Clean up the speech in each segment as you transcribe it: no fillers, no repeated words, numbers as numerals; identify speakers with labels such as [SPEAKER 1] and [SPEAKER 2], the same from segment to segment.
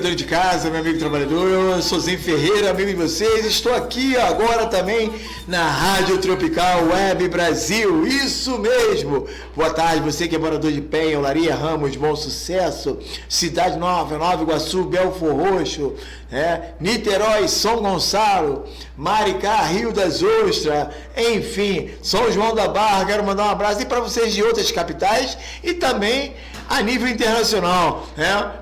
[SPEAKER 1] dona de casa, meu amigo trabalhador, eu sou Zen Ferreira, amigo de vocês, estou aqui agora também na Rádio Tropical Web Brasil, isso mesmo. Boa tarde, você que é morador de Penha, Olaria, Ramos, Bom Sucesso, Cidade Nova, Nova Iguaçu, Belfor Roxo, Niterói, São Gonçalo, Maricá, Rio das Ostras, enfim, São João da Barra, quero mandar um abraço e para vocês de outras capitais e também a nível internacional,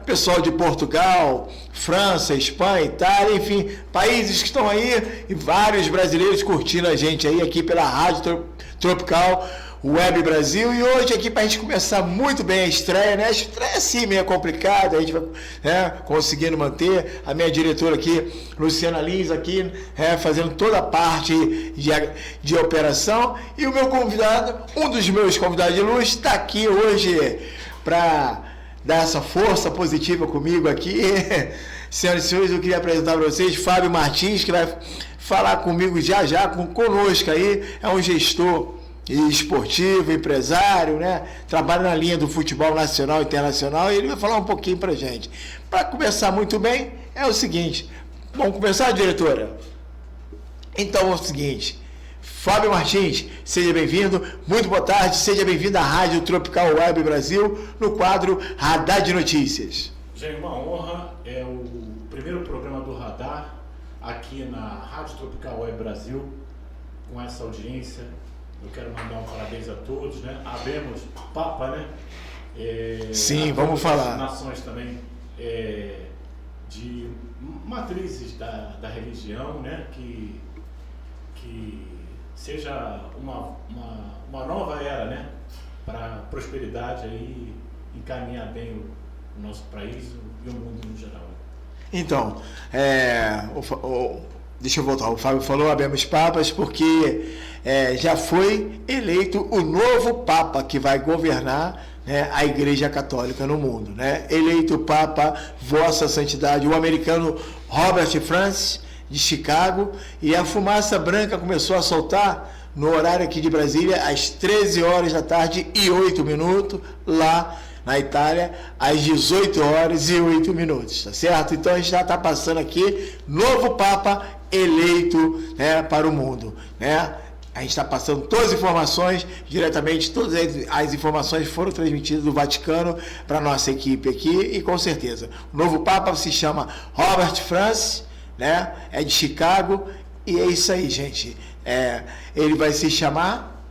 [SPEAKER 1] pessoal de Portugal, França, Espanha, Itália, enfim, países que estão aí e vários brasileiros curtindo a gente aí aqui pela Rádio Tropical Web Brasil. E hoje aqui para a gente começar muito bem a estreia, A estreia sim meio complicada, a gente vai conseguindo manter a minha diretora aqui, Luciana Lins, aqui, fazendo toda a parte de operação. E o meu convidado, um dos meus convidados de luz, está aqui hoje para dar essa força positiva comigo aqui. Senhoras e senhores, eu queria apresentar para vocês Fábio Martins, que vai falar comigo já conosco aí. É um gestor esportivo, empresário, trabalha na linha do futebol nacional e internacional, e ele vai falar um pouquinho para a gente. Para começar muito bem, é o seguinte, vamos começar, diretora? Então é o seguinte, Fábio Martins, seja bem-vindo, muito boa tarde, seja bem-vindo à Rádio Tropical Web Brasil, no quadro Radar de Notícias.
[SPEAKER 2] Já é uma honra, é o primeiro programa do Radar aqui na Rádio Tropical Web Brasil, com essa audiência. Eu quero mandar um parabéns a todos, Abemos Papa,
[SPEAKER 1] Sim, vamos falar.
[SPEAKER 2] Nações também de matrizes da religião, que seja uma nova era, para a prosperidade aí, encaminhar bem o nosso país e o mundo no geral.
[SPEAKER 1] Então, deixa eu voltar, o Fábio falou Abemos Papas porque já foi eleito o novo Papa que vai governar a Igreja Católica no mundo. Eleito Papa, Vossa Santidade, o americano Robert Francis, de Chicago, e a fumaça branca começou a soltar no horário aqui de Brasília às 13 horas da tarde e 8 minutos, lá na Itália, às 18 horas e 8 minutos, tá certo? Então a gente já está passando aqui, novo Papa eleito para o mundo, A gente está passando todas as informações diretamente, todas as informações foram transmitidas do Vaticano para a nossa equipe aqui, e com certeza, o novo Papa se chama Robert Francis, é de Chicago, e é isso aí, gente. Ele vai se chamar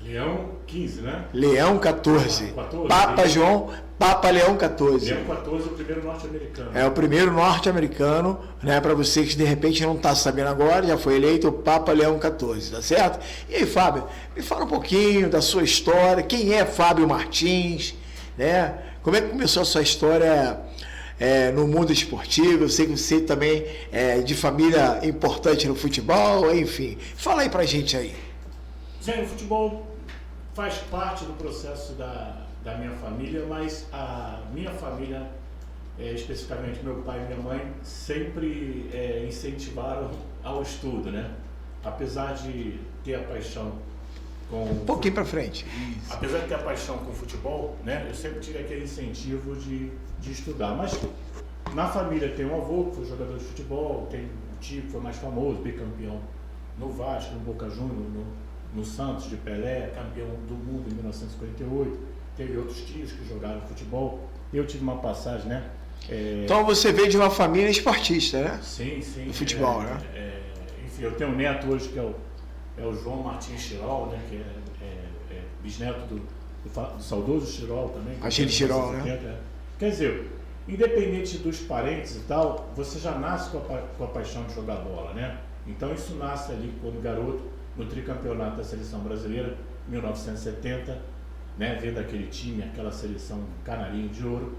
[SPEAKER 2] Leão XV,
[SPEAKER 1] Leão XIV. Papa Leão XIV.
[SPEAKER 2] Leão XIV, o primeiro norte-americano.
[SPEAKER 1] É o primeiro norte-americano, para você que de repente não está sabendo agora, já foi eleito o Papa Leão XIV, tá certo? E aí, Fábio, me fala um pouquinho da sua história, quem é Fábio Martins, Como é que começou a sua história no mundo esportivo? Eu sei que você também é de família importante no futebol, enfim. Fala aí pra gente aí.
[SPEAKER 2] Zé, o futebol faz parte do processo da minha família, mas a minha família, especificamente meu pai e minha mãe, sempre incentivaram ao estudo, Apesar de ter a paixão com...
[SPEAKER 1] Um pouquinho pra frente.
[SPEAKER 2] Isso. Apesar de ter a paixão com o futebol, eu sempre tive aquele incentivo de estudar. Mas na família tem um avô que foi jogador de futebol, tem um tio que foi mais famoso, bicampeão no Vasco, no Boca Juniors, no Santos de Pelé, campeão do mundo em 1958. Teve outros tios que jogaram futebol. Eu tive uma passagem,
[SPEAKER 1] Então você veio de uma família esportista,
[SPEAKER 2] Sim.
[SPEAKER 1] Do futebol,
[SPEAKER 2] Enfim, eu tenho um neto hoje que é o João Martins Chirol, que é bisneto do saudoso Chirol também.
[SPEAKER 1] Achei de Chirol,
[SPEAKER 2] Quer dizer, independente dos parentes e tal, você já nasce com a paixão de jogar bola, Então isso nasce ali quando garoto, no tricampeonato da Seleção Brasileira, 1970, vendo aquele time, aquela seleção canarinho de ouro,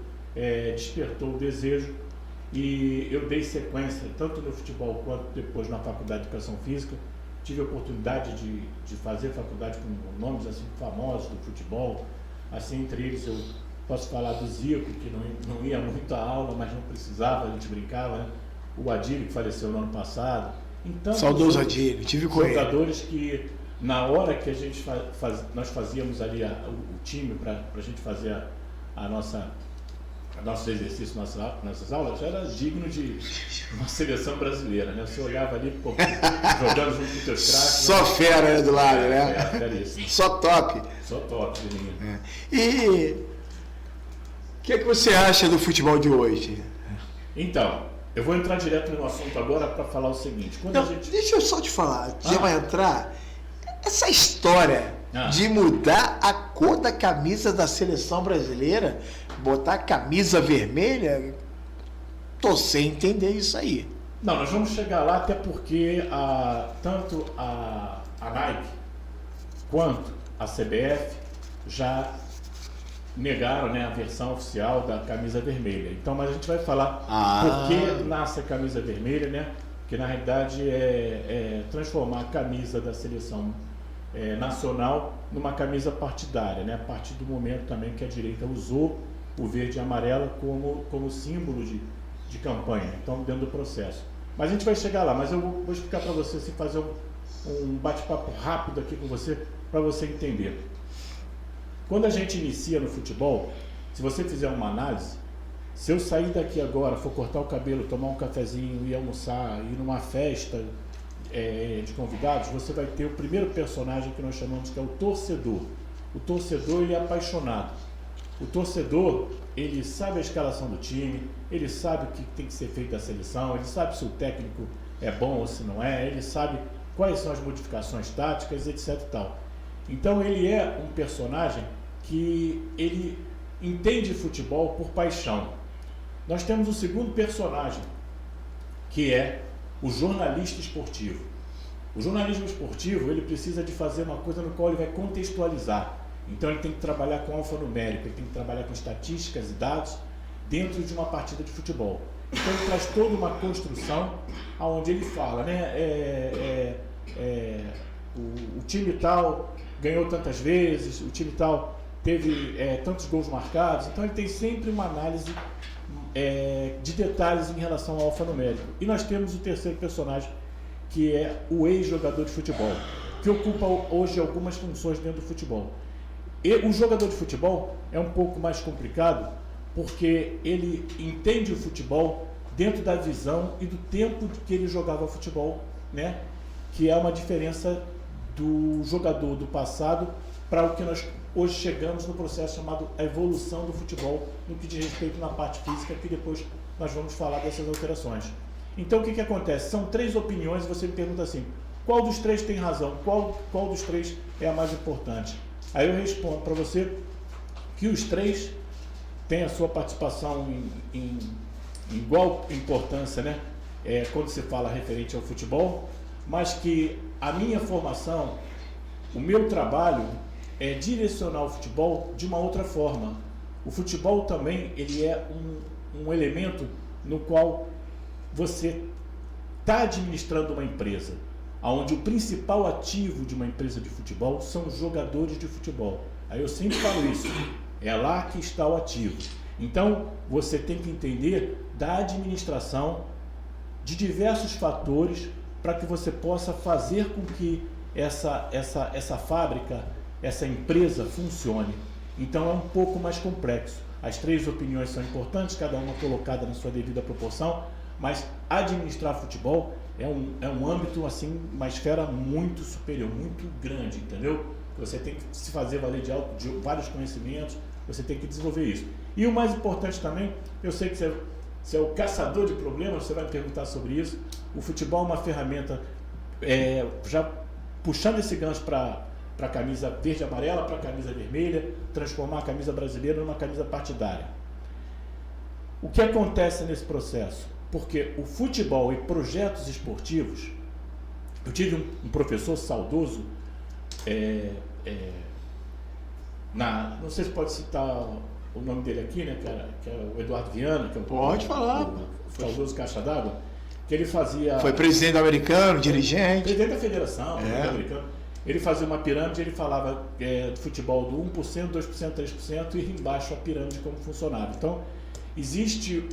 [SPEAKER 2] despertou o desejo, e eu dei sequência tanto no futebol quanto depois na Faculdade de Educação Física. Tive a oportunidade de fazer faculdade com nomes assim famosos do futebol, assim, entre eles eu posso falar do Zico, que não ia muito à aula, mas não precisava, a gente brincava, O Adílio, que faleceu no ano passado. Então,
[SPEAKER 1] saudoso Adílio, tive com ele.
[SPEAKER 2] Jogadores que, na hora que a gente nós fazíamos ali o time para a gente fazer a nossa nosso exercício, nossas aulas, já era digno de uma seleção brasileira, né? Você olhava ali, pô, jogando junto com os teus craques.
[SPEAKER 1] Só
[SPEAKER 2] né?
[SPEAKER 1] fera, né, do lado, né?
[SPEAKER 2] Feríssimo.
[SPEAKER 1] Só top.
[SPEAKER 2] Só top, menino.
[SPEAKER 1] E o que você acha do futebol de hoje?
[SPEAKER 2] Então, eu vou entrar direto no assunto agora para falar o seguinte. Quando
[SPEAKER 1] Não,
[SPEAKER 2] a gente...
[SPEAKER 1] deixa eu só te falar, já vai entrar, essa história de mudar a cor da camisa da seleção brasileira, botar a camisa vermelha, tô sem entender isso aí.
[SPEAKER 2] Não, nós vamos chegar lá até porque tanto a Nike quanto a CBF já negaram, né, a versão oficial da camisa vermelha. Então, mas a gente vai falar por que nasce a camisa vermelha, né? Que na realidade é transformar a camisa da seleção nacional numa camisa partidária, né? A partir do momento também que a direita usou o verde e amarelo como símbolo de campanha, então dentro do processo. Mas a gente vai chegar lá, mas eu vou explicar para você, assim, fazer um bate-papo rápido aqui com você, para você entender. Quando a gente inicia no futebol, se você fizer uma análise, se eu sair daqui agora, for cortar o cabelo, tomar um cafezinho, ir almoçar, ir numa festa de convidados, você vai ter o primeiro personagem que nós chamamos, que é o torcedor. O torcedor, ele é apaixonado. O torcedor, ele sabe a escalação do time, ele sabe o que tem que ser feito da seleção, ele sabe se o técnico é bom ou se não é, ele sabe quais são as modificações táticas, etc e tal. Então ele é um personagem que ele entende futebol por paixão. Nós temos o segundo personagem, que é o jornalista esportivo. O jornalismo esportivo, ele precisa de fazer uma coisa no qual ele vai contextualizar. Então ele tem que trabalhar com alfanumérico, ele tem que trabalhar com estatísticas e dados dentro de uma partida de futebol. Então ele traz toda uma construção onde ele fala, né, o time tal ganhou tantas vezes, o time tal teve tantos gols marcados. Então ele tem sempre uma análise de detalhes em relação ao alfanumérico. E nós temos o terceiro personagem, que é o ex-jogador de futebol, que ocupa hoje algumas funções dentro do futebol. E o jogador de futebol é um pouco mais complicado, porque ele entende o futebol dentro da visão e do tempo que ele jogava futebol, né? Que é uma diferença do jogador do passado para o que nós hoje chegamos no processo chamado a evolução do futebol, no que diz respeito na parte física, que depois nós vamos falar dessas alterações. Então o que acontece? São três opiniões e você me pergunta assim, qual dos três tem razão? Qual dos três é a mais importante? Aí eu respondo para você que os três têm a sua participação em igual importância, né? Quando se fala referente ao futebol, mas que a minha formação, o meu trabalho é direcionar o futebol de uma outra forma. O futebol também ele é um elemento no qual você está administrando uma empresa, onde o principal ativo de uma empresa de futebol são os jogadores de futebol. Aí eu sempre falo isso, é lá que está o ativo. Então você tem que entender da administração de diversos fatores para que você possa fazer com que essa fábrica, essa empresa funcione. Então é um pouco mais complexo. As três opiniões são importantes, cada uma colocada na sua devida proporção, mas administrar futebol é um âmbito, assim, uma esfera muito superior, muito grande, entendeu? Você tem que se fazer valer de vários conhecimentos, você tem que desenvolver isso. E o mais importante também, eu sei que você é o caçador de problemas, você vai me perguntar sobre isso. O futebol é uma ferramenta, já puxando esse gancho para a camisa verde e amarela, para a camisa vermelha, transformar a camisa brasileira numa camisa partidária. O que acontece nesse processo? Porque o futebol e projetos esportivos, eu tive um professor saudoso, não sei se pode citar o nome dele aqui, né, que é o Eduardo Viana, que é
[SPEAKER 1] pode falar.
[SPEAKER 2] O saudoso Caixa d'Água, que ele fazia...
[SPEAKER 1] Foi presidente americano, dirigente.
[SPEAKER 2] Presidente da federação, americano. Ele fazia uma pirâmide, ele falava do futebol do 1%, 2%, 3% e embaixo a pirâmide como funcionava. Então, existe...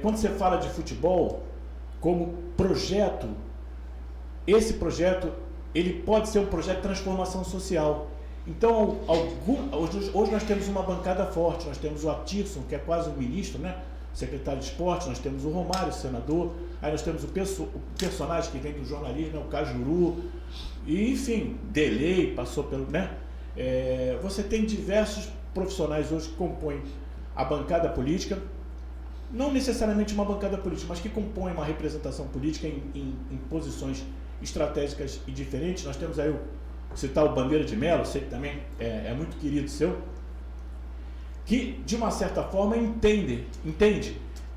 [SPEAKER 2] quando você fala de futebol como projeto, esse projeto ele pode ser um projeto de transformação social. Então, hoje nós temos uma bancada forte, nós temos o Atirson, que é quase um ministro, né? Secretário de Esporte, nós temos o Romário, senador, aí nós temos o personagem que vem do jornalismo, o Cajuru, e enfim, Delay passou pelo, né? Você tem diversos profissionais hoje que compõem a bancada política, não necessariamente uma bancada política, mas que compõem uma representação política em posições estratégicas e diferentes. Nós temos aí citar o Bandeira de Melo, sei que também é muito querido seu, que de uma certa forma entende,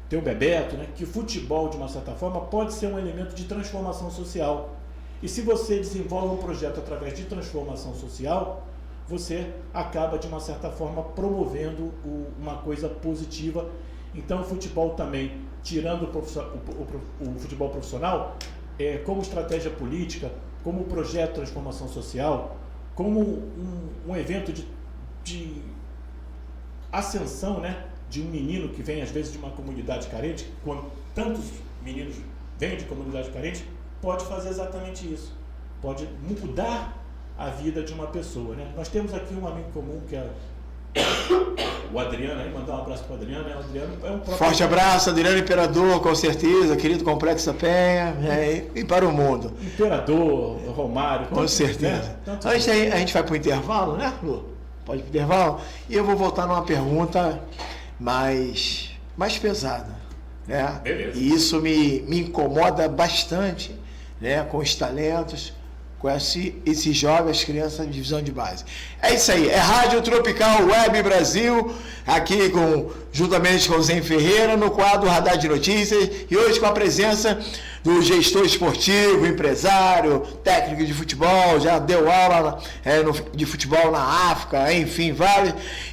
[SPEAKER 2] tem o Bebeto, né, que o futebol de uma certa forma pode ser um elemento de transformação social. E se você desenvolve um projeto através de transformação social, você acaba de uma certa forma promovendo uma coisa positiva. Então o futebol também, tirando o futebol profissional, como estratégia política, como projeto de transformação social, como um evento de ascensão, né, de um menino que vem às vezes de uma comunidade carente, quando tantos meninos vêm de comunidade carente, pode fazer exatamente isso, pode mudar a vida de uma pessoa, né? Nós temos aqui um amigo comum que é o Adriano, aí mandar um abraço para o Adriano, né? O Adriano é um próprio...
[SPEAKER 1] Forte abraço, Adriano Imperador, com certeza, querido Complexo da Penha, e para o mundo.
[SPEAKER 2] Imperador, Romário...
[SPEAKER 1] Com certeza. Né? Antes aí, a gente vai para o intervalo, né, Lu? Pode ir para o intervalo? E eu vou voltar numa pergunta mais pesada, né?
[SPEAKER 2] Beleza.
[SPEAKER 1] E isso me incomoda bastante, né, com os talentos, com esses jovens, crianças de divisão de base. É isso aí, é Rádio Tropical Web Brasil, aqui juntamente com o Zé Ferreira, no quadro Radar de Notícias, e hoje com a presença do gestor esportivo, empresário, técnico de futebol, já deu aula de futebol na África, enfim,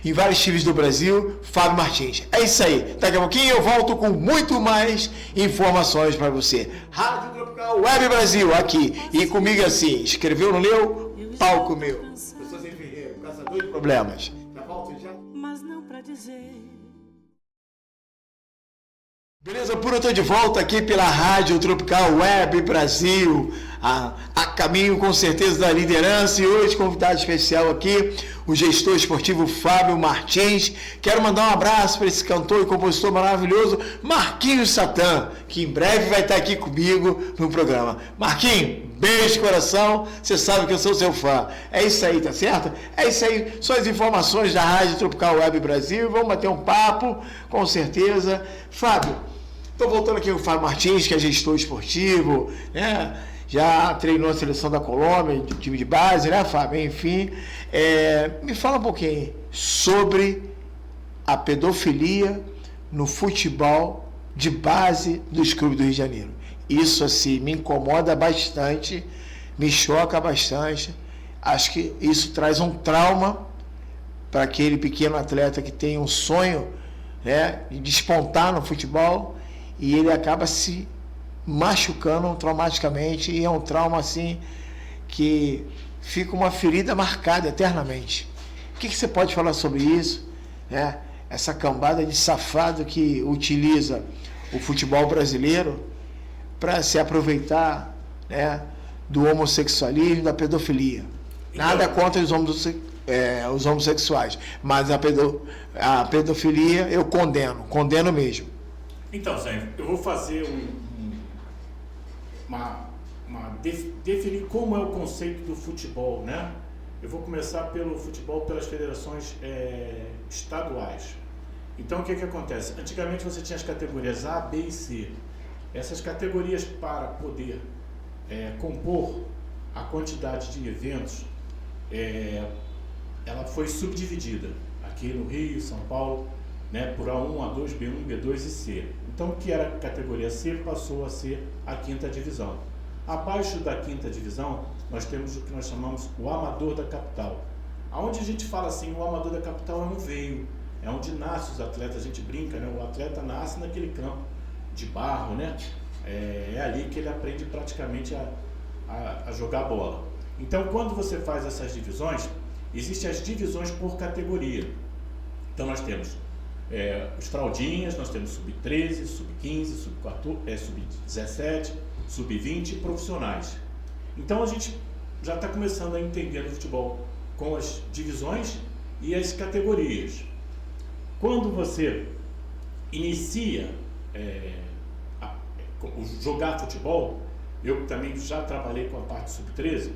[SPEAKER 1] em vários times do Brasil, Fábio Martins. É isso aí, daqui a pouquinho eu volto com muito mais informações para você. Rádio Tropical Web Brasil, aqui, e comigo assim, escreveu, não leu? Palco meu. Eu sou Zé Ferreira, caçador de problemas. Já volto já?
[SPEAKER 3] Mas não pra dizer.
[SPEAKER 1] Beleza, eu estou de volta aqui pela Rádio Tropical Web Brasil, a caminho com certeza da liderança, e hoje convidado especial aqui, o gestor esportivo Fábio Martins. Quero mandar um abraço para esse cantor e compositor maravilhoso, Marquinhos Satã, que em breve vai estar aqui comigo no programa. Marquinhos, beijo de coração, você sabe que eu sou seu fã. É isso aí, tá certo? É isso aí, são as informações da Rádio Tropical Web Brasil, vamos bater um papo, com certeza. Fábio, estou voltando aqui com o Fábio Martins, que é gestor esportivo, né? Já treinou a seleção da Colômbia, de time de base, né, Fábio? Enfim, me fala um pouquinho sobre a pedofilia no futebol de base dos clubes do Rio de Janeiro. Isso, assim, me incomoda bastante, me choca bastante. Acho que isso traz um trauma para aquele pequeno atleta que tem um sonho, né, de despontar no futebol, e ele acaba se machucando traumaticamente, e é um trauma assim que fica uma ferida marcada eternamente. O que você pode falar sobre isso, né? Essa cambada de safado que utiliza o futebol brasileiro para se aproveitar, né, do homossexualismo, da pedofilia. Nada contra os homossexuais, mas a pedofilia eu condeno mesmo.
[SPEAKER 2] Então, Zé, eu vou fazer definir como é o conceito do futebol, né? Eu vou começar pelo futebol, pelas federações estaduais. Então, o que acontece? Antigamente você tinha as categorias A, B e C. Essas categorias, para poder compor a quantidade de eventos, ela foi subdividida aqui no Rio, São Paulo, né, por A1, A2, B1, B2 e C. Então, o que era a categoria C passou a ser a quinta divisão. Abaixo da quinta divisão, nós temos o que nós chamamos o amador da capital. Aonde a gente fala assim, o amador da capital é um veio, é onde nascem os atletas, a gente brinca, né? O atleta nasce naquele campo de barro, né? É ali que ele aprende praticamente a jogar bola. Então, quando você faz essas divisões, existem as divisões por categoria. Então, nós temos os fraldinhas, nós temos sub-13, sub-15, sub-17, sub-20 e profissionais. Então a gente já está começando a entender no futebol com as divisões e as categorias. Quando você inicia jogar futebol, eu também já trabalhei com a parte sub-13,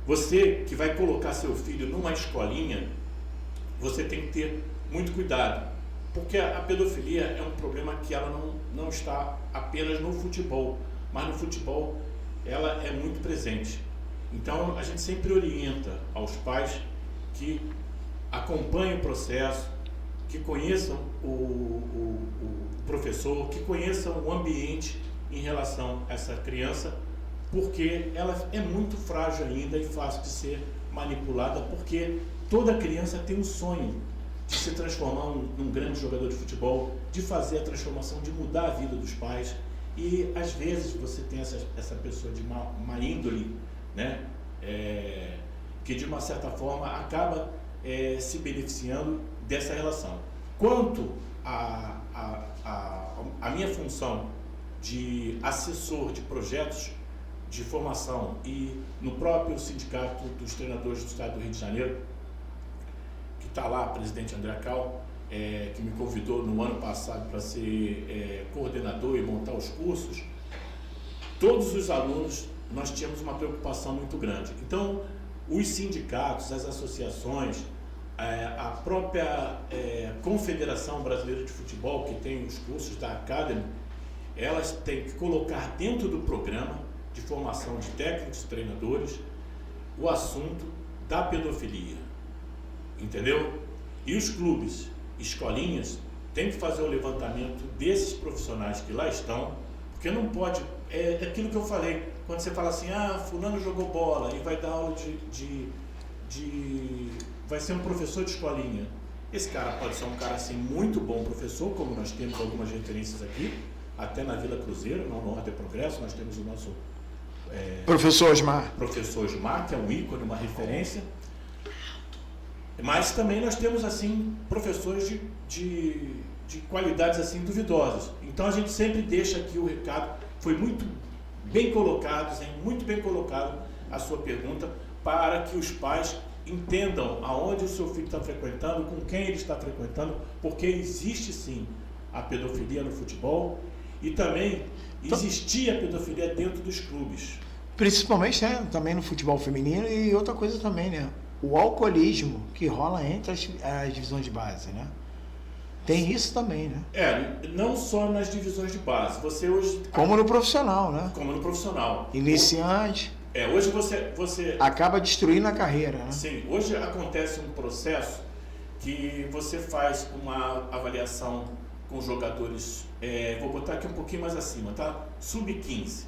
[SPEAKER 2] você que vai colocar seu filho numa escolinha, você tem que ter muito cuidado, porque a pedofilia é um problema que ela não está apenas no futebol, mas no futebol ela é muito presente. Então a gente sempre orienta aos pais que acompanhem o processo, que conheçam o professor, que conheçam o ambiente em relação a essa criança, porque ela é muito frágil ainda e fácil de ser manipulada, porque toda criança tem um sonho de se transformar num grande jogador de futebol, de fazer a transformação, de mudar a vida dos pais. E às vezes você tem essa pessoa de má índole, né? Que de uma certa forma acaba se beneficiando dessa relação. Quanto à minha função de assessor de projetos de formação e no próprio Sindicato dos Treinadores do Estado do Rio de Janeiro, que está lá, presidente André Cal, que me convidou no ano passado para ser coordenador e montar os cursos, todos os alunos nós tínhamos uma preocupação muito grande. Então, os sindicatos, as associações, a própria Confederação Brasileira de Futebol, que tem os cursos da Academy, elas têm que colocar dentro do programa de formação de técnicos e treinadores o assunto da pedofilia, entendeu? E os clubes, escolinhas, têm que fazer o levantamento desses profissionais que lá estão, porque não pode, é aquilo que eu falei, quando você fala assim, fulano jogou bola e vai dar aula vai ser um professor de escolinha. Esse cara pode ser um cara assim muito bom professor, como nós temos algumas referências aqui, até na Vila Cruzeiro, no Ordem e Progresso, nós temos o nosso
[SPEAKER 1] professor Osmar.
[SPEAKER 2] Professor Osmar, que é um ícone, uma referência. Mas também nós temos assim professores de qualidades assim duvidosas. Então a gente sempre deixa aqui o recado, foi muito bem colocado, muito bem colocado a sua pergunta, para que os pais entendam aonde o seu filho está frequentando, com quem ele está frequentando, porque existe sim a pedofilia no futebol e também existia a pedofilia dentro dos clubes.
[SPEAKER 1] Principalmente, né, também no futebol feminino, e outra coisa também, né, o alcoolismo que rola entre as divisões de base, né? Tem isso também, né?
[SPEAKER 2] Não só nas divisões de base. Você hoje...
[SPEAKER 1] Como no profissional, né?
[SPEAKER 2] Como no profissional.
[SPEAKER 1] Iniciante.
[SPEAKER 2] Hoje você...
[SPEAKER 1] Acaba destruindo a carreira, né?
[SPEAKER 2] Sim. Hoje acontece um processo que você faz uma avaliação com jogadores... vou botar aqui um pouquinho mais acima, tá? Sub-15.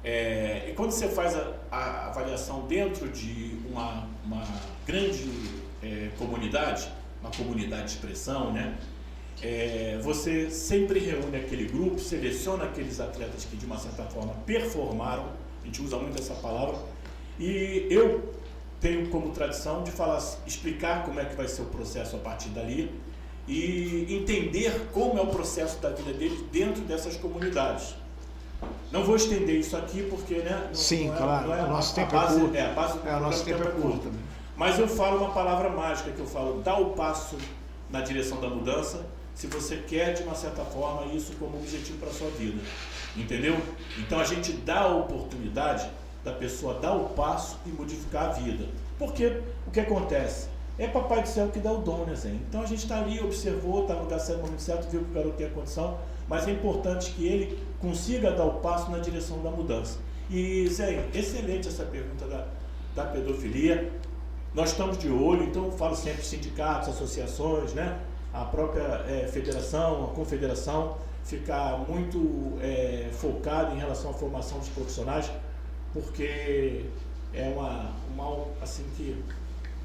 [SPEAKER 2] E quando você faz a avaliação dentro de uma grande comunidade, uma comunidade de expressão, né? Você sempre reúne aquele grupo, seleciona aqueles atletas que de uma certa forma performaram, a gente usa muito essa palavra, e eu tenho como tradição de explicar como é que vai ser o processo a partir dali e entender como é o processo da vida deles dentro dessas comunidades. Não vou estender isso aqui porque, né?
[SPEAKER 1] Sim, claro. O nosso tempo é curto.
[SPEAKER 2] A base do
[SPEAKER 1] nosso tempo é curto.
[SPEAKER 2] Mas eu falo uma palavra mágica que eu falo: dá o passo na direção da mudança, se você quer de uma certa forma isso como objetivo para a sua vida, entendeu? Então a gente dá a oportunidade da pessoa dar o passo e modificar a vida, porque o que acontece? É Papai do Céu que dá o dom, né, Zé? Então a gente está ali, observou, está no lugar certo, no momento certo, viu que o garoto tem a condição, mas é importante que ele consiga dar o passo na direção da mudança. E, Zé, excelente essa pergunta da pedofilia. Nós estamos de olho, então eu falo sempre sindicatos, associações, né? A própria federação, a confederação, ficar muito focado em relação à formação dos profissionais, porque é um mal assim que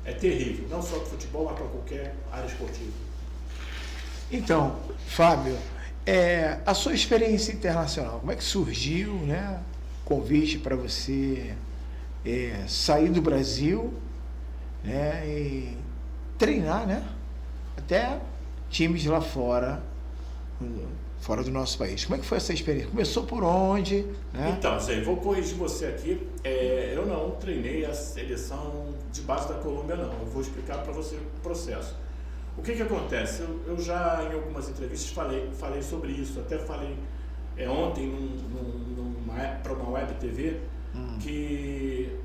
[SPEAKER 2] é terrível, não só para o futebol, mas para qualquer área esportiva.
[SPEAKER 1] Então, Fábio, a sua experiência internacional, como é que surgiu, né, o convite para você sair do Brasil, né, e treinar, né, até times lá fora, fora do nosso país. Como é que foi essa experiência? Começou por onde? Né?
[SPEAKER 2] Então, Zé, vou corrigir você aqui. Eu não treinei a seleção de base da Colômbia, não. Eu vou explicar para você o processo. O que acontece? Eu já, em algumas entrevistas, falei sobre isso. Até falei ontem para uma web TV que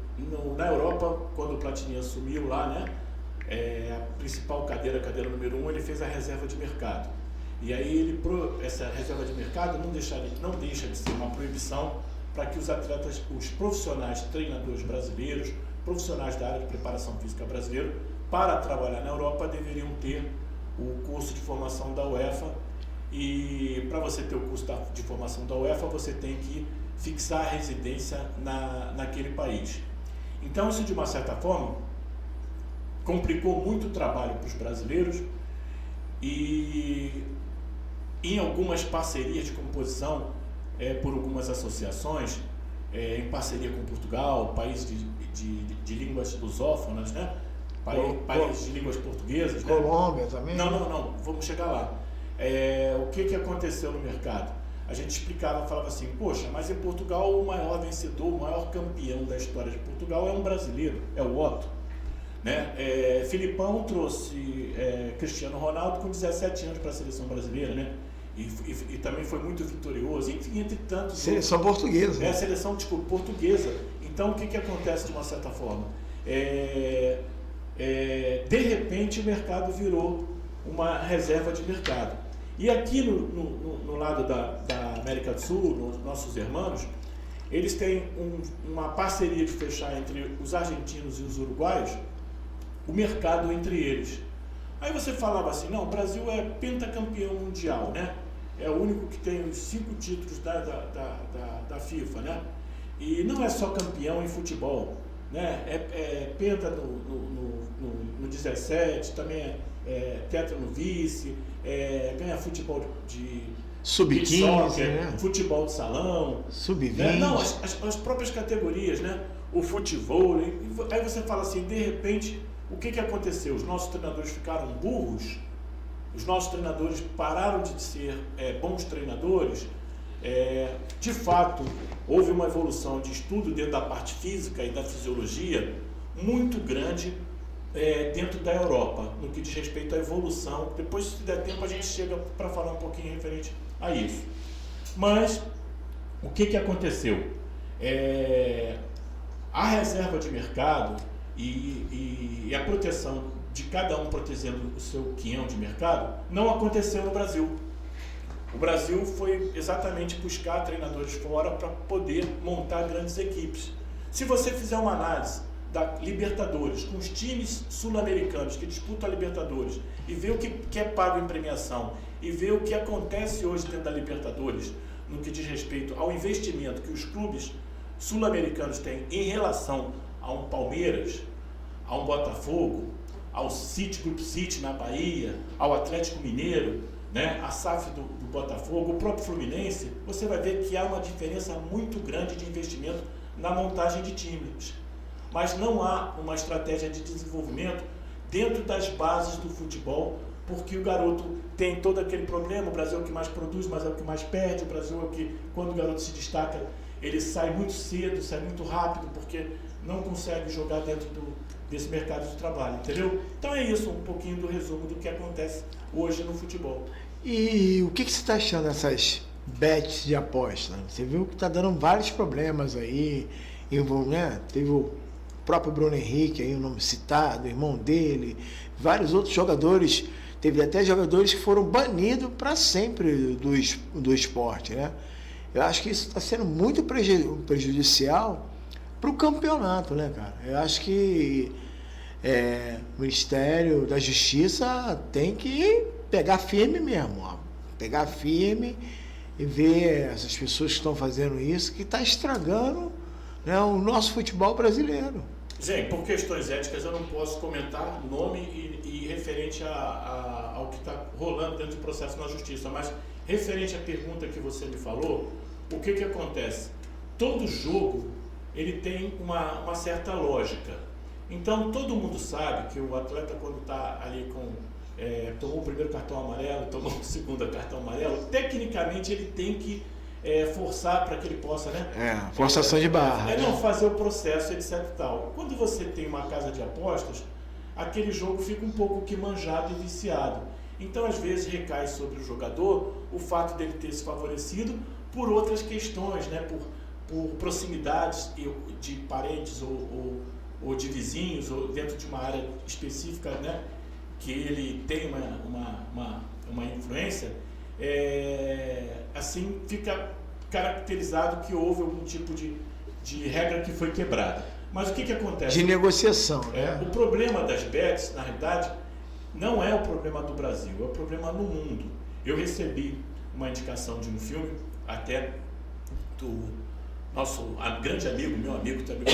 [SPEAKER 2] na Europa, quando o Platini assumiu lá, né, a principal cadeira, a cadeira número 1, ele fez a reserva de mercado. E aí essa reserva de mercado não deixa de ser uma proibição para que os atletas, os profissionais, treinadores brasileiros, profissionais da área de preparação física brasileiro, para trabalhar na Europa deveriam ter o curso de formação da UEFA. E para você ter o curso de formação da UEFA, você tem que fixar a residência naquele país. Então isso, de uma certa forma, complicou muito o trabalho para os brasileiros, e em algumas parcerias de composição por algumas associações, em parceria com Portugal, país de línguas lusófonas, né? País de línguas portuguesas.
[SPEAKER 1] Colômbia, né? Também?
[SPEAKER 2] Não, vamos chegar lá. O que aconteceu no mercado? A gente falava assim, poxa, mas em Portugal o maior vencedor, o maior campeão da história de Portugal é um brasileiro, é o Otto. Né? Filipão trouxe Cristiano Ronaldo com 17 anos para a seleção brasileira, né? E também foi muito vitorioso, enfim, entre tantos.
[SPEAKER 1] Seleção portuguesa.
[SPEAKER 2] Seleção, portuguesa. Então, o que acontece de uma certa forma? De repente, o mercado virou uma reserva de mercado. E aqui no lado da América do Sul, nossos irmãos, eles têm uma parceria de fechar entre os argentinos e os uruguaios o mercado entre eles. Aí você falava assim, não, o Brasil é pentacampeão mundial, né? É o único que tem os 5 títulos da FIFA, né? E não é só campeão em futebol, né? Penta no 17, também tetra no vice, ganha futebol de
[SPEAKER 1] sub-15, né?
[SPEAKER 2] Futebol de salão,
[SPEAKER 1] sub-20,
[SPEAKER 2] né? Não, as próprias categorias, né? O futebol. Aí você fala assim, de repente, o que aconteceu? Os nossos treinadores ficaram burros? Os nossos treinadores pararam de ser bons treinadores? De fato, houve uma evolução de estudo dentro da parte física e da fisiologia muito grande dentro da Europa, no que diz respeito à evolução. Depois, se der tempo, a gente chega para falar um pouquinho referente a isso. Mas, o que aconteceu? A reserva de mercado e a proteção de cada um protegendo o seu quinhão de mercado não aconteceu no Brasil. O Brasil foi exatamente buscar treinadores fora para poder montar grandes equipes. Se você fizer uma análise da Libertadores com os times sul-americanos que disputam a Libertadores e ver o que é pago em premiação e ver o que acontece hoje dentro da Libertadores no que diz respeito ao investimento que os clubes sul-americanos têm em relação a um Palmeiras, a um Botafogo, ao City, Group City na Bahia, ao Atlético Mineiro, né, a SAF do Botafogo, o próprio Fluminense, você vai ver que há uma diferença muito grande de investimento na montagem de times. Mas não há uma estratégia de desenvolvimento dentro das bases do futebol, porque o garoto tem todo aquele problema, o Brasil é o que mais produz, mas é o que mais perde, o Brasil é o que, quando o garoto se destaca, ele sai muito cedo, sai muito rápido, porque não consegue jogar dentro desse mercado de trabalho, entendeu? Então é isso, um pouquinho do resumo do que acontece hoje no futebol.
[SPEAKER 1] E o que você está achando dessas bets de aposta? Você viu que está dando vários problemas aí, né? Teve o próprio Bruno Henrique, aí o nome citado, o irmão dele, vários outros jogadores, teve até jogadores que foram banidos para sempre do esporte, né? Eu acho que isso está sendo muito prejudicial para o campeonato, né, cara? Eu acho que o Ministério da Justiça tem que pegar firme mesmo, ó. Pegar firme e ver essas pessoas que estão fazendo isso, que está estragando, né, o nosso futebol brasileiro.
[SPEAKER 2] Gente, por questões éticas eu não posso comentar nome e referente ao que está rolando dentro do processo na Justiça, mas referente à pergunta que você me falou, o que acontece? Todo jogo ele tem uma certa lógica. Então todo mundo sabe que o atleta, quando está ali tomou o primeiro cartão amarelo, tomou o segundo cartão amarelo, tecnicamente ele tem que forçar para que ele possa, né?
[SPEAKER 1] Forçação de barra.
[SPEAKER 2] Não fazer o processo, etc e tal. Quando você tem uma casa de apostas, aquele jogo fica um pouco que manjado e viciado. Então, às vezes, recai sobre o jogador o fato dele ter se favorecido por outras questões, né? Por proximidades de parentes ou de vizinhos, ou dentro de uma área específica, né? Que ele tem uma influência, assim fica caracterizado que houve algum tipo de regra que foi quebrada. Mas o que acontece?
[SPEAKER 1] De negociação, né?
[SPEAKER 2] O problema das bets, na realidade, não é o problema do Brasil, é o problema no mundo. Eu recebi uma indicação de um filme, até do nosso grande amigo, meu amigo também,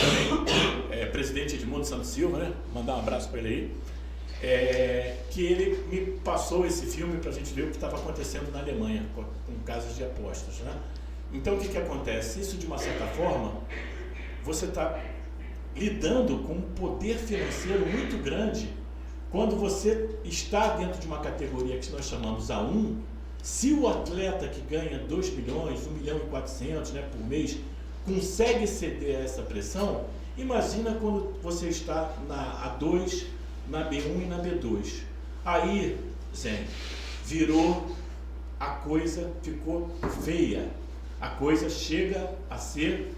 [SPEAKER 2] presidente Edmundo Santos Silva, né? Mandar um abraço para ele aí. Que ele me passou esse filme para a gente ver o que estava acontecendo na Alemanha com casas de apostas, né? Então o que acontece? Isso, de uma certa forma, você está lidando com um poder financeiro muito grande quando você está dentro de uma categoria que nós chamamos A1. Se o atleta que ganha 2 milhões, 1 milhão e 400, né, por mês, consegue ceder a essa pressão, imagina quando você está na A2, na B1 e na B2. Aí, Zé, a coisa ficou feia. A coisa chega a ser,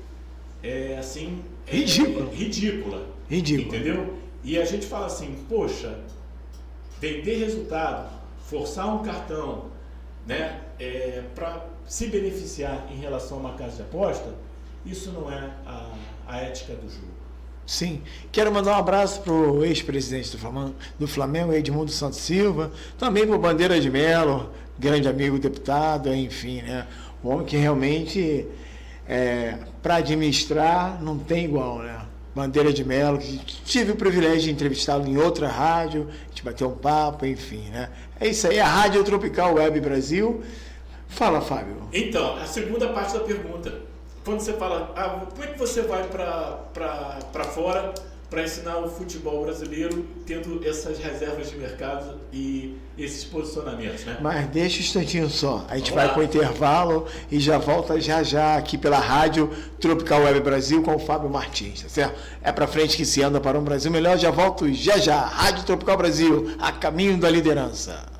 [SPEAKER 2] ridícula. Entendeu? E a gente fala assim, poxa, vender resultado, forçar um cartão, né, para se beneficiar em relação a uma casa de aposta, isso não é a ética do jogo.
[SPEAKER 1] Sim. Quero mandar um abraço para o ex-presidente do Flamengo, Edmundo Santos Silva, também para o Bandeira de Melo, grande amigo deputado, enfim, né? Um homem que realmente, para administrar, não tem igual, né? Bandeira de Melo, que tive o privilégio de entrevistá-lo em outra rádio, a gente bateu um papo, enfim, né? É isso aí, a Rádio Tropical Web Brasil. Fala, Fábio.
[SPEAKER 2] Então, a segunda parte da pergunta. Quando você fala, como é que você vai para fora para ensinar o futebol brasileiro tendo essas reservas de mercado e esses posicionamentos, né?
[SPEAKER 1] Mas deixa um instantinho só. A gente vai para o intervalo e já volta já aqui pela Rádio Tropical Web Brasil com o Fábio Martins, tá certo? É para frente que se anda para um Brasil melhor. Já volto já. Rádio Tropical Brasil, a caminho da liderança.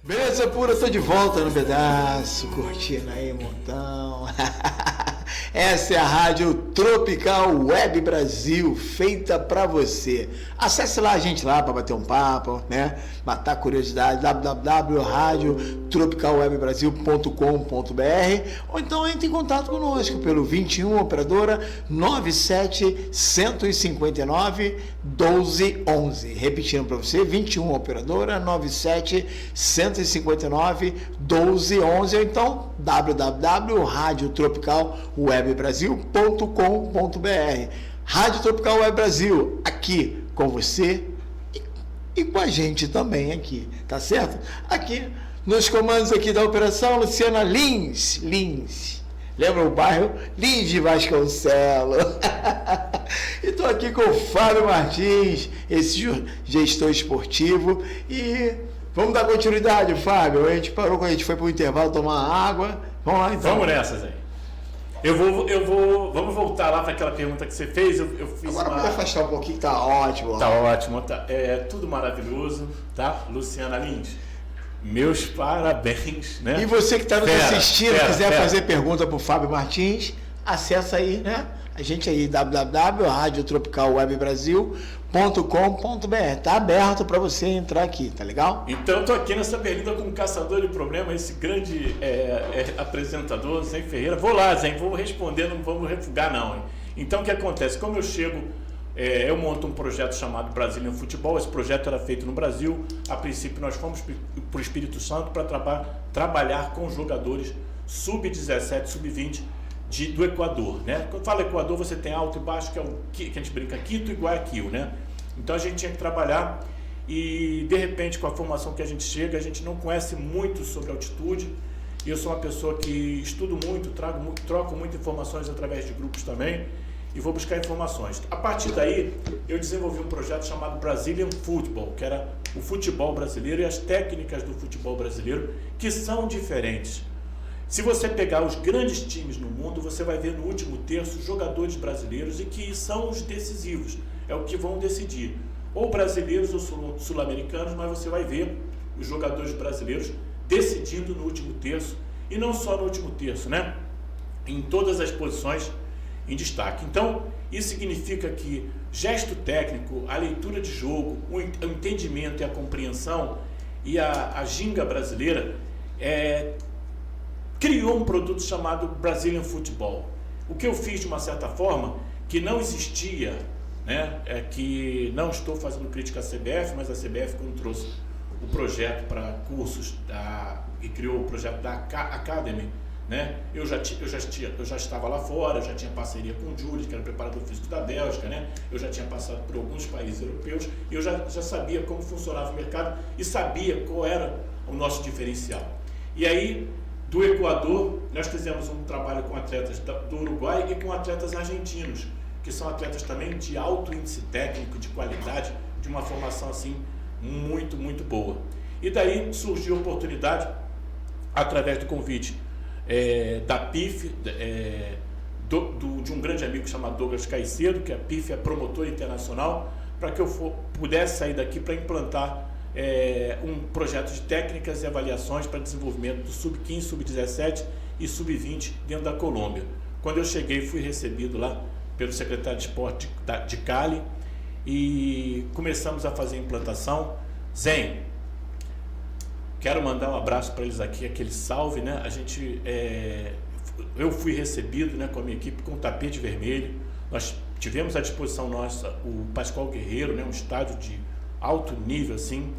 [SPEAKER 1] Beleza pura, tô de volta no pedaço, curtindo aí, montão. Essa é a Rádio Tropical Web Brasil, feita para você. Acesse lá a gente lá para bater um papo, né? Matar curiosidade, www.radiotropicalwebbrasil.com.br, ou então entre em contato conosco pelo 21 operadora 97 159 1211. Repetindo para você, 21 operadora 97 159 1211, ou então www.radiotropicalwebbrasil.com.br. Rádio Tropical Web Brasil, aqui com você e com a gente também aqui, tá certo? Aqui nos comandos aqui da operação, Luciana Lins. Lembra o bairro? Lins de Vasconcelos. E estou aqui com o Fábio Martins, esse gestor esportivo, e vamos dar continuidade, Fábio. A gente parou quando a gente foi para o intervalo tomar água. Vamos lá, então.
[SPEAKER 2] Vamos nessa, Zé. Vamos voltar lá para aquela pergunta que você fez. Eu fiz
[SPEAKER 1] agora vamos afastar um pouquinho, tá ótimo.
[SPEAKER 2] Tá ótimo, tá. É tudo maravilhoso, tá? Luciana Lins, meus parabéns, né?
[SPEAKER 1] E você que está nos assistindo, quiser fazer pergunta para o Fábio Martins, acessa aí, né? A gente aí, www.radiotropicalwebbrasil.com.br. Tá aberto para você entrar aqui, tá legal?
[SPEAKER 2] Então, eu tô aqui nessa pergunta com o caçador de problema, esse grande apresentador, Zé Ferreira. Vou lá, Zé, vou responder, não vamos refugar não, hein? Então, o que acontece? Como eu chego, eu monto um projeto chamado Brasília no Futebol. Esse projeto era feito no Brasil. A princípio, nós fomos para o Espírito Santo para trabalhar com jogadores sub-17, sub-20, do Equador, né? Quando fala Equador, você tem alto e baixo, que é o que a gente brinca, Quito e Guayaquil, né? Então a gente tinha que trabalhar e, de repente, com a formação que a gente chega, a gente não conhece muito sobre altitude. Eu sou uma pessoa que estudo muito, troco muitas informações através de grupos também. e vou buscar informações. A partir daí, eu desenvolvi um projeto chamado Brazilian Football, que era o futebol brasileiro e as técnicas do futebol brasileiro, que são diferentes. Se você pegar os grandes times no mundo, você vai ver no último terço jogadores brasileiros e que são os decisivos, é o que vão decidir. Ou brasileiros ou sul-americanos, mas você vai ver os jogadores brasileiros decidindo no último terço, e não só no último terço, né? Em todas as posições em destaque. Então, isso significa que gesto técnico, a leitura de jogo, o entendimento e a compreensão e a ginga brasileira criou um produto chamado Brazilian Football. O que eu fiz de uma certa forma, que não existia, né? Que não estou fazendo crítica à CBF, mas a CBF, quando trouxe o projeto para cursos e criou o projeto da Academy, né? Eu já estava lá fora, eu já tinha parceria com o Júlio, que era preparador físico da Bélgica, né? Eu já tinha passado por alguns países europeus e eu já sabia como funcionava o mercado e sabia qual era o nosso diferencial. E aí, do Equador, nós fizemos um trabalho com atletas do Uruguai e com atletas argentinos, que são atletas também de alto índice técnico, de qualidade, de uma formação assim muito, muito boa. E daí surgiu a oportunidade, através do convite da PIF, de um grande amigo chamado Douglas Caicedo, que a PIF é promotor internacional, para que eu pudesse sair daqui para implantar um projeto de técnicas e avaliações para desenvolvimento do Sub-15, Sub-17 e Sub-20 dentro da Colômbia. Quando eu cheguei, fui recebido lá pelo secretário de esporte de Cali e começamos a fazer a implantação. Zen, quero mandar um abraço para eles aqui, aquele salve, né? Eu fui recebido, né, com a minha equipe com tapete vermelho. Nós tivemos à disposição nossa o Pascoal Guerreiro, né, um estádio de alto nível assim.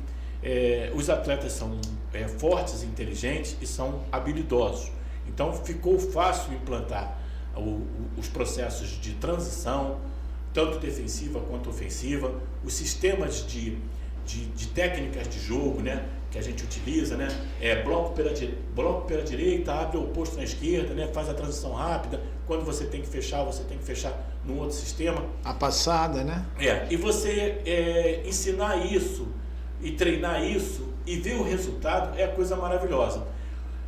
[SPEAKER 2] Os atletas são fortes, inteligentes e são habilidosos. Então ficou fácil implantar os processos de transição, tanto defensiva quanto ofensiva, os sistemas de técnicas de jogo, né, que a gente utiliza, né, bloco pela direita, abre o oposto na esquerda, né, faz a transição rápida, quando você tem que fechar num outro sistema.
[SPEAKER 1] A passada, né?
[SPEAKER 2] E você ensinar isso e treinar isso e ver o resultado é a coisa maravilhosa.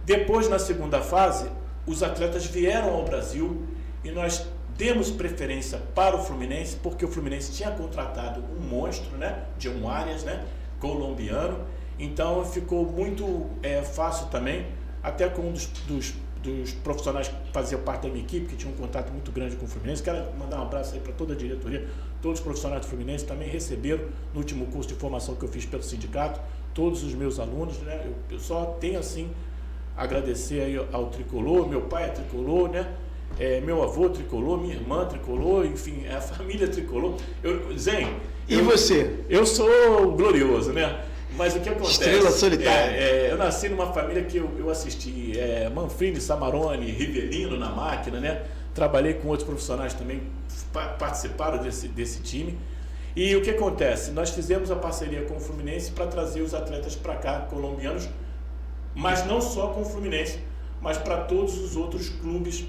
[SPEAKER 2] Depois, na segunda fase, os atletas vieram ao Brasil e nós demos preferência para o Fluminense, porque o Fluminense tinha contratado um monstro, né, John Arias, né, colombiano. Então ficou muito fácil também, até com um dos profissionais que faziam parte da minha equipe, que tinha um contato muito grande com o Fluminense. Quero mandar um abraço aí para toda a diretoria, todos os profissionais do Fluminense também receberam no último curso de formação que eu fiz pelo sindicato, todos os meus alunos, né? Eu só tenho assim agradecer aí ao tricolor. Meu pai é tricolor, né? Meu avô tricolor, minha irmã tricolor, enfim, a família tricolor.
[SPEAKER 1] E você?
[SPEAKER 2] Eu sou glorioso, né? Mas o que acontece?
[SPEAKER 1] Estrela solitária.
[SPEAKER 2] Eu nasci numa família que eu assisti Manfrini, Samarone, Rivelino na máquina, né? Trabalhei com outros profissionais também, participaram desse time. E o que acontece? Nós fizemos a parceria com o Fluminense para trazer os atletas para cá, colombianos, mas não só com o Fluminense, mas para todos os outros clubes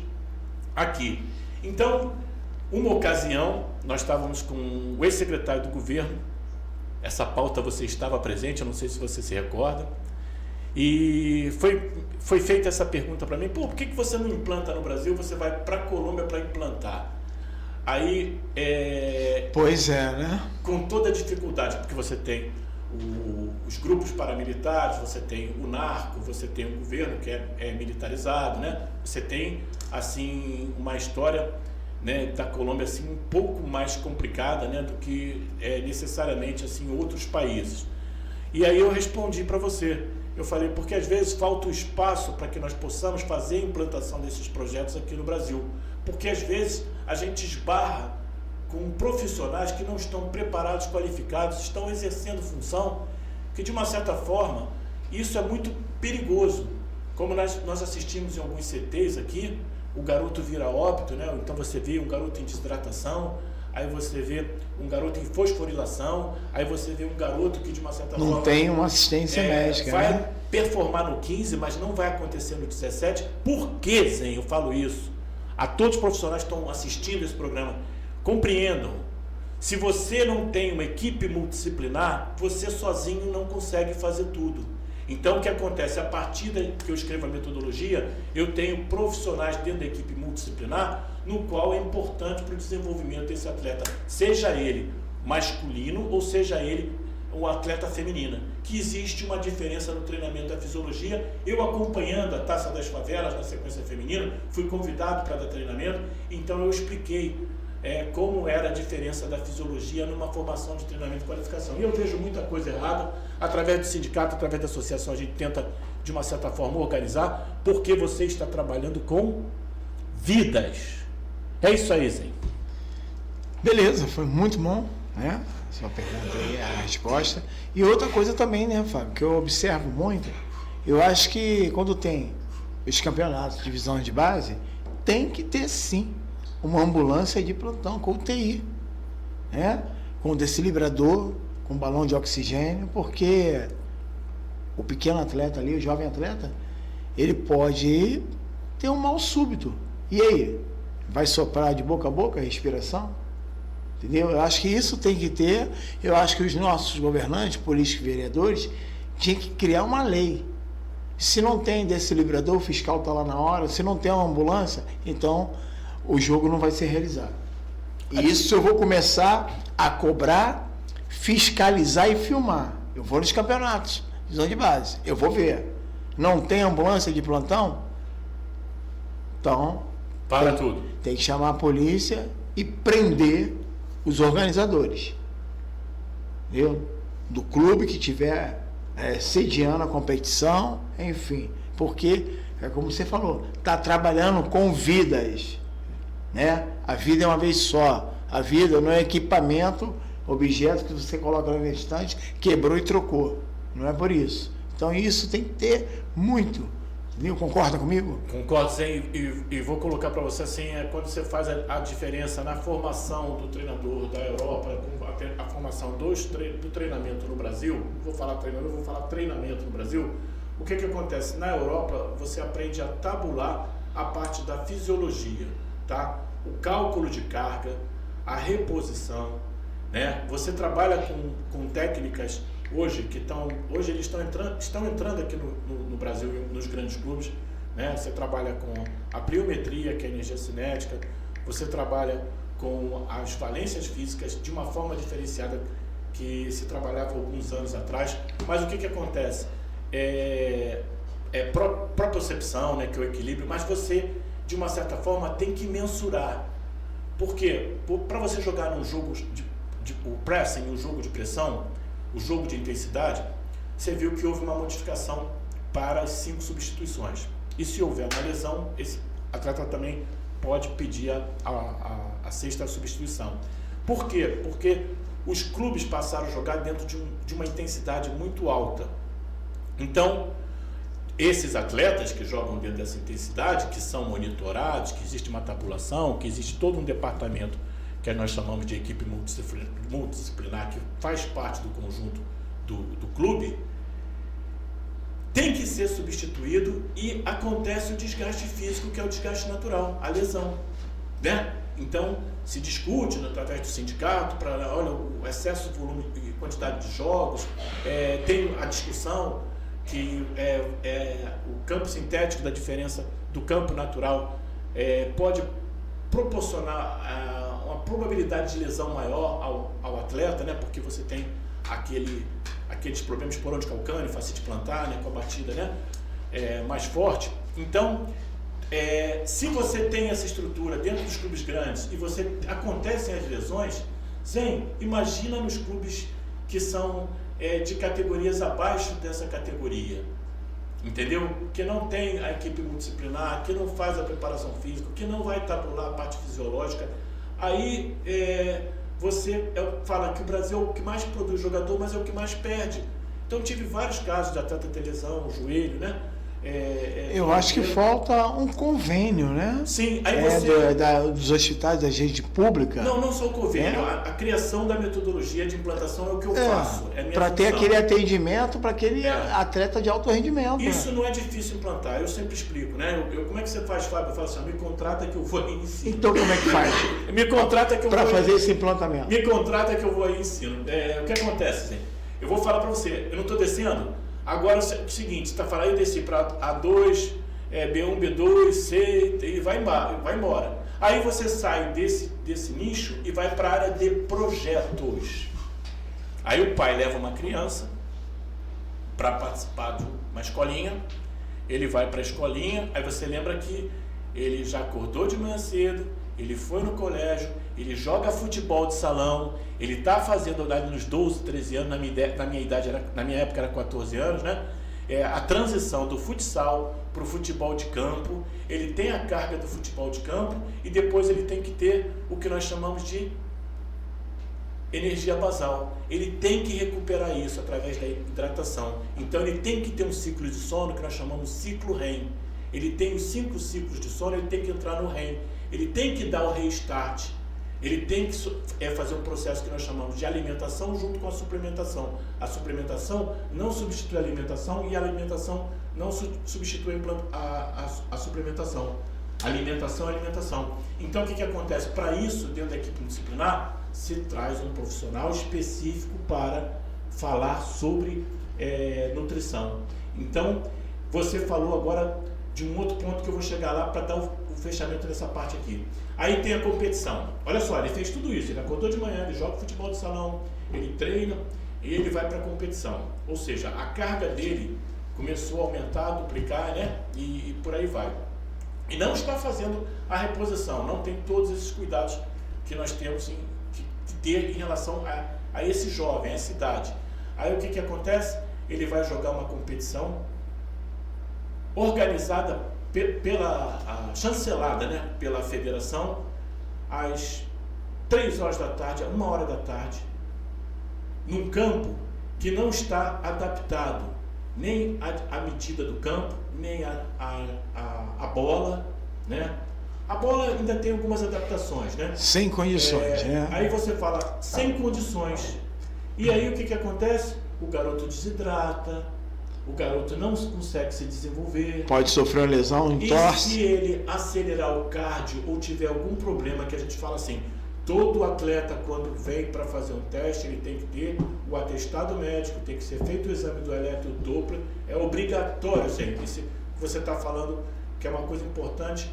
[SPEAKER 2] aqui. Então, uma ocasião, nós estávamos com o ex-secretário do governo. Essa pauta você estava presente, eu não sei se você se recorda. E foi feita essa pergunta para mim: por que você não implanta no Brasil, você vai para a Colômbia para implantar? Aí,
[SPEAKER 1] pois é, né?
[SPEAKER 2] Com toda a dificuldade, porque você tem os grupos paramilitares, você tem o narco, você tem o governo que é militarizado, né? Você tem, assim, uma história, né, da Colômbia assim um pouco mais complicada, né, do que necessariamente assim outros países. E aí eu respondi para você, eu falei, porque às vezes falta o espaço para que nós possamos fazer a implantação desses projetos aqui no Brasil, porque às vezes a gente esbarra com profissionais que não estão preparados, qualificados, estão exercendo função que, de uma certa forma, isso é muito perigoso. Como nós assistimos em alguns CTs aqui, o garoto vira óbito, né? Então você vê um garoto em desidratação, aí você vê um garoto em fosforilação, aí você vê um garoto que, de uma certa forma...
[SPEAKER 1] Não tem uma assistência médica,
[SPEAKER 2] vai,
[SPEAKER 1] né?
[SPEAKER 2] Performar no 15, mas não vai acontecer no 17. Por que, Zen, eu falo isso? a todos os profissionais que estão assistindo esse programa, compreendam, se você não tem uma equipe multidisciplinar, você sozinho não consegue fazer tudo. Então, o que acontece? A partir que eu escrevo a metodologia, eu tenho profissionais dentro da equipe multidisciplinar, no qual é importante para o desenvolvimento desse atleta, seja ele masculino ou seja ele um atleta feminina, que existe uma diferença no treinamento da fisiologia. Eu acompanhando a Taça das Favelas na sequência feminina, fui convidado para dar treinamento, então eu expliquei como era a diferença da fisiologia numa formação de treinamento e qualificação. E eu vejo muita coisa errada, através do sindicato, através da associação, a gente tenta, de uma certa forma, organizar, porque você está trabalhando com vidas. É isso aí, Zé.
[SPEAKER 1] Beleza, foi muito bom, né? Sua pergunta aí, a resposta. E outra coisa também, né, Fábio, que eu observo muito, eu acho que quando tem os campeonatos, divisões de base, tem que ter sim uma ambulância de plantão com UTI, né? Com desilibrador, com balão de oxigênio, porque o pequeno atleta ali, o jovem atleta, ele pode ter um mal súbito. E aí? Vai soprar de boca a boca a respiração? Entendeu? Eu acho que isso tem que ter. Eu acho que os nossos governantes, políticos e vereadores, tinham que criar uma lei. Se não tem desilibrador, o fiscal está lá na hora. Se não tem uma ambulância, então o jogo não vai ser realizado. E isso eu vou começar a cobrar, fiscalizar e filmar. Eu vou nos campeonatos, divisão de base, eu vou ver. Não tem ambulância de plantão? Então,
[SPEAKER 2] tudo.
[SPEAKER 1] Tem que chamar a polícia e prender os organizadores. Entendeu? Do clube que tiver sediando a competição, enfim. Porque, é como você falou, está trabalhando com vidas. Né? A vida é uma vez só. A vida não é equipamento, objeto que você coloca na estante, quebrou e trocou. Não é por isso. Então isso tem que ter muito. Entendeu? Concorda comigo?
[SPEAKER 2] Concordo, sim. E vou colocar para você assim, quando você faz a diferença na formação do treinador da Europa, a formação do treinamento no Brasil, vou falar treinamento no Brasil, o que acontece? Na Europa, você aprende a tabular a parte da fisiologia. Tá? O cálculo de carga, a reposição, né? Você trabalha com técnicas hoje que hoje eles estão entrando aqui no Brasil, nos grandes clubes, né? Você trabalha com a pliometria, que é a energia cinética, você trabalha com as valências físicas de uma forma diferenciada que se trabalhava alguns anos atrás. Mas o que acontece? Propriocepção, né? Que é o equilíbrio, mas você, de uma certa forma, tem que mensurar. Por quê? Para você jogar num jogo o pressing, o jogo de pressão, o jogo de intensidade, você viu que houve uma modificação para as 5 substituições. E se houver uma lesão, esse atleta também pode pedir a 6ª substituição. Por quê? Porque os clubes passaram a jogar dentro de uma intensidade muito alta. Então, esses atletas que jogam dentro dessa intensidade, que são monitorados, que existe uma tabulação, que existe todo um departamento que nós chamamos de equipe multidisciplinar, que faz parte do conjunto do clube, tem que ser substituído e acontece o desgaste físico, que é o desgaste natural, a lesão, né? Então, se discute através do sindicato para, olha, o excesso de volume e quantidade de jogos, tem a discussão que o campo sintético, da diferença do campo natural, pode proporcionar uma probabilidade de lesão maior ao atleta, né? Porque você tem aqueles problemas de porão de calcâneo, fascite plantar, né? Com a batida, né? Mais forte. Então, se você tem essa estrutura dentro dos clubes grandes e acontecem as lesões, imagina nos clubes que são de categorias abaixo dessa categoria, entendeu? Que não tem a equipe multidisciplinar, que não faz a preparação física, que não vai tabular a parte fisiológica. Aí você fala que o Brasil é o que mais produz jogador, mas é o que mais perde. Então tive vários casos de atleta ter lesão, joelho, né?
[SPEAKER 1] Eu acho que falta um convênio, né?
[SPEAKER 2] Sim, aí você...
[SPEAKER 1] dos hospitais, da rede pública.
[SPEAKER 2] Não só o convênio. A criação da metodologia de implantação é o que eu faço. Para
[SPEAKER 1] ter aquele atendimento para aquele atleta de alto rendimento.
[SPEAKER 2] Isso não é difícil implantar, eu sempre explico, né? Como é que você faz, Fábio? Eu falo assim, me contrata que eu vou aí e ensino.
[SPEAKER 1] Então como é que faz?
[SPEAKER 2] Me contrata que eu vou...
[SPEAKER 1] Para fazer esse implantamento.
[SPEAKER 2] Me contrata que eu vou aí e ensino. O que acontece, assim? Eu vou falar para você, eu não estou descendo. Agora é o seguinte, você está falando, eu desci para A2, B1, B2, C, e vai embora. Aí você sai desse nicho e vai para a área de projetos. Aí o pai leva uma criança para participar de uma escolinha, ele vai para a escolinha, aí você lembra que ele já acordou de manhã cedo, ele foi no colégio, ele joga futebol de salão, ele está fazendo nos 12, 13 anos, na minha época era 14 anos, né? A transição do futsal para o futebol de campo, ele tem a carga do futebol de campo e depois ele tem que ter o que nós chamamos de energia basal. Ele tem que recuperar isso através da hidratação. Então ele tem que ter um ciclo de sono que nós chamamos de ciclo REM. Ele tem os 5 ciclos de sono, ele tem que entrar no REM. Ele tem que dar o restart. Ele tem que fazer um processo que nós chamamos de alimentação junto com a suplementação. A suplementação não substitui a alimentação e a alimentação não substitui a suplementação. Alimentação é alimentação. Então o que acontece? Para isso, dentro da equipe disciplinar, se traz um profissional específico para falar sobre nutrição. Então, você falou agora de um outro ponto que eu vou chegar lá para dar o fechamento dessa parte aqui. Aí tem a competição. Olha só, ele fez tudo isso. Ele acordou de manhã, ele joga futebol de salão, ele treina e ele vai para a competição. Ou seja, a carga dele começou a aumentar, a duplicar, né? E por aí vai. E não está fazendo a reposição, não tem todos esses cuidados que nós temos que ter em relação a esse jovem, a essa idade. Aí o que acontece? Ele vai jogar uma competição organizada chancelada, né, pela federação, às 3 horas da tarde, a 1 hora da tarde, num campo que não está adaptado nem à medida do campo, nem a bola, né? A bola ainda tem algumas adaptações, né?
[SPEAKER 1] Sem condições, né?
[SPEAKER 2] Aí você fala, sem condições. E aí o que acontece? O garoto desidrata, o garoto não consegue se desenvolver.
[SPEAKER 1] Pode sofrer uma lesão,
[SPEAKER 2] e
[SPEAKER 1] torce.
[SPEAKER 2] Se ele acelerar o cardio ou tiver algum problema, que a gente fala assim, todo atleta quando vem para fazer um teste, ele tem que ter o atestado médico, tem que ser feito o exame do eletrodoppler, é obrigatório sempre. Isso que você está falando que é uma coisa importante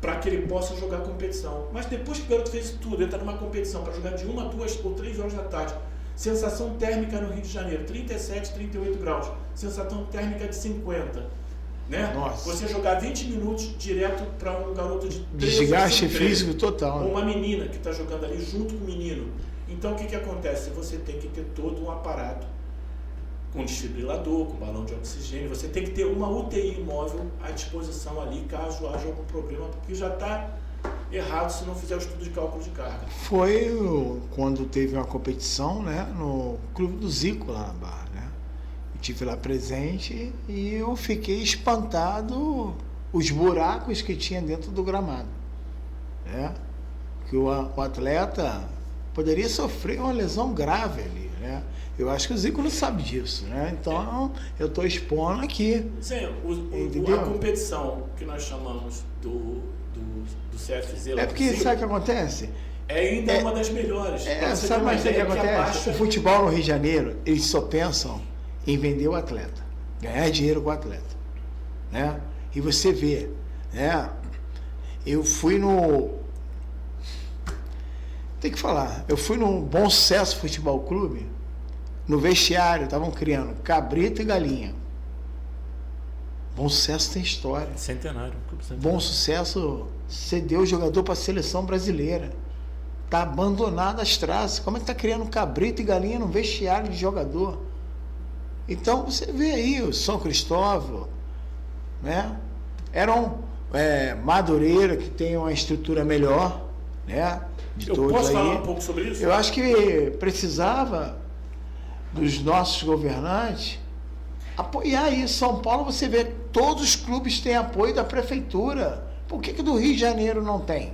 [SPEAKER 2] para que ele possa jogar competição. Mas depois que o garoto fez isso tudo, entra numa competição para jogar de 1, 2 ou 3 horas da tarde, sensação térmica no Rio de Janeiro, 37, 38 graus, sensação térmica de 50, né?
[SPEAKER 1] Nossa.
[SPEAKER 2] Você jogar 20 minutos direto para um garoto de 13,
[SPEAKER 1] desgaste físico total.
[SPEAKER 2] ou uma menina que está jogando ali junto com o menino. Então o que acontece? Você tem que ter todo um aparato com desfibrilador, com balão de oxigênio, você tem que ter uma UTI móvel à disposição ali, caso haja algum problema, porque já está errado se não fizer o estudo de cálculo de carga.
[SPEAKER 1] Foi quando teve uma competição, né, no Clube do Zico, lá na Barra, né? Eu estive lá presente e eu fiquei espantado os buracos que tinha dentro do gramado, né? Que o atleta poderia sofrer uma lesão grave ali, né? Eu acho que o Zico não sabe disso, né? Então eu estou expondo aqui.
[SPEAKER 2] Sim, a competição que nós chamamos do CFZ.
[SPEAKER 1] É porque sabe o que acontece?
[SPEAKER 2] Ainda é uma das melhores.
[SPEAKER 1] Sabe mais o que acontece? O futebol no Rio de Janeiro, eles só pensam em vender o atleta, ganhar dinheiro com o atleta, né? E você vê, né? Eu fui no... Tem que falar. Eu fui no Bom Sucesso Futebol Clube, no vestiário, estavam criando cabrito e galinha. Bom Sucesso tem história.
[SPEAKER 2] Centenário.
[SPEAKER 1] Bom Sucesso cedeu o jogador para a seleção brasileira. Está abandonado as traças. Como é que está criando cabrito e galinha no vestiário de jogador? Então você vê aí o São Cristóvão, né? Eram Madureira, que tem uma estrutura melhor, né?
[SPEAKER 2] Eu posso falar um pouco sobre isso?
[SPEAKER 1] Eu acho que precisava dos nossos governantes apoiar isso. São Paulo, você vê, todos os clubes têm apoio da prefeitura. Por que do Rio de Janeiro não tem?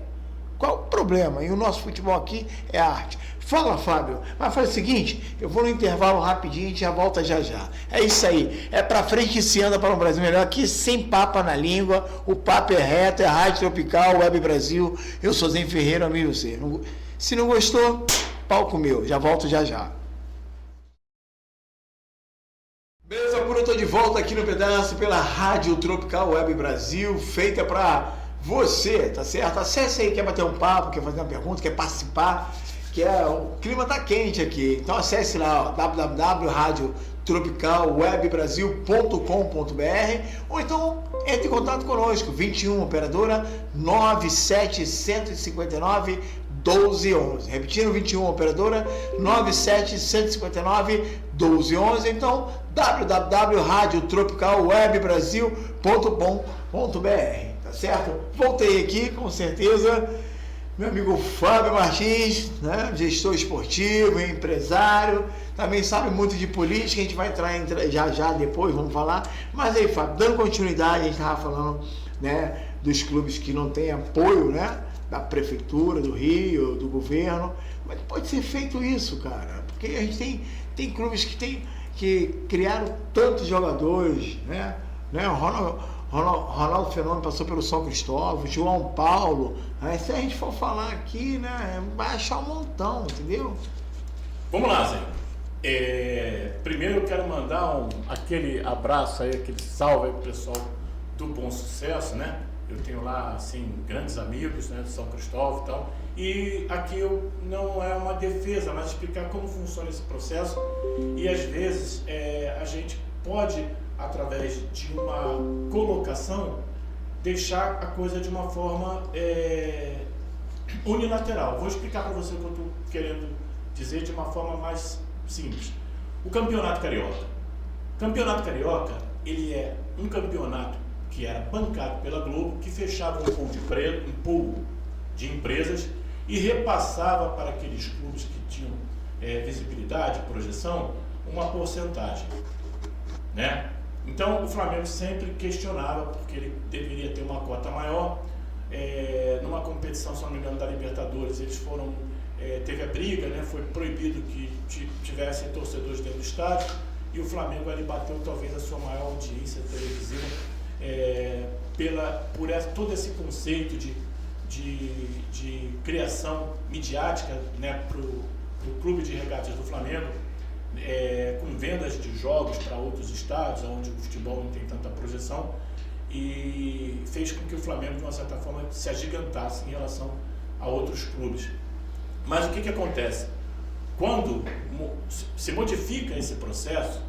[SPEAKER 1] Qual o problema? E o nosso futebol aqui é arte. Fala, Fábio. Mas faz o seguinte, eu vou no intervalo rapidinho e já volta já já. É isso aí. É pra frente que se anda para um Brasil melhor. Aqui sem papa na língua. O papo é reto, é Rádio Tropical, Web Brasil. Eu sou Zen Ferreira, amigo você. Se não gostou, palco meu. Já volto já já. Beleza, eu tô de volta aqui no pedaço pela Rádio Tropical Web Brasil, feita para você, tá certo? Acesse aí, quer bater um papo, quer fazer uma pergunta, quer participar, o clima tá quente aqui. Então acesse lá, www.radiotropicalwebbrasil.com.br ou então entre em contato conosco, 21 operadora 97 1211. Repetindo, 21 operadora 97 1211. Então www.radiotropicalwebbrasil.com.br, tá certo? Voltei aqui com certeza, meu amigo Fábio Martins, né? Gestor esportivo, empresário, também sabe muito de política, a gente vai entrar já depois, vamos falar. Mas aí, Fábio, dando continuidade, a gente estava falando, né, dos clubes que não têm apoio, né, da prefeitura, do Rio, do governo. Mas pode ser feito isso, cara, porque a gente tem clubes que criaram tantos jogadores, né? Ronaldo Fenômeno passou pelo São Cristóvão, João Paulo. Aí, se a gente for falar aqui, né, vai achar um montão, entendeu?
[SPEAKER 2] Vamos lá, Zé. Primeiro eu quero mandar aquele abraço aí, aquele salve aí pro pessoal do Bom Sucesso, né? Eu tenho lá, assim, grandes amigos, né, do São Cristóvão e tal. E aqui não é uma defesa, mas explicar como funciona esse processo. E às vezes a gente pode, através de uma colocação, deixar a coisa de uma forma unilateral. Vou explicar para você o que eu estou querendo dizer de uma forma mais simples. O Campeonato Carioca. O Campeonato Carioca, ele é um campeonato que era bancado pela Globo, que fechava um pool de empresas e repassava para aqueles clubes que tinham visibilidade, projeção, uma porcentagem, né? Então o Flamengo sempre questionava, porque ele deveria ter uma cota maior. Numa competição, se não me engano, da Libertadores, eles teve a briga, né? Foi proibido que tivessem torcedores dentro do estádio, e o Flamengo ali bateu talvez a sua maior audiência televisiva por todo esse conceito de criação midiática, né, para o Clube de Regatas do Flamengo, com vendas de jogos para outros estádios, onde o futebol não tem tanta projeção, e fez com que o Flamengo, de uma certa forma, se agigantasse em relação a outros clubes. Mas o que acontece? Quando se modifica esse processo,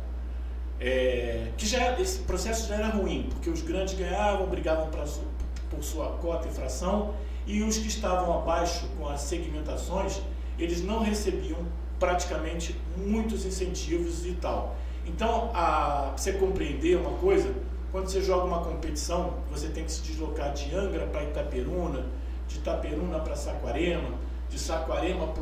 [SPEAKER 2] esse processo já era ruim, porque os grandes ganhavam, brigavam por sua cota e fração, e os que estavam abaixo com as segmentações, eles não recebiam praticamente muitos incentivos e tal. Então, você compreender uma coisa, quando você joga uma competição, você tem que se deslocar de Angra para Itaperuna, de Itaperuna para Saquarema, de Saquarema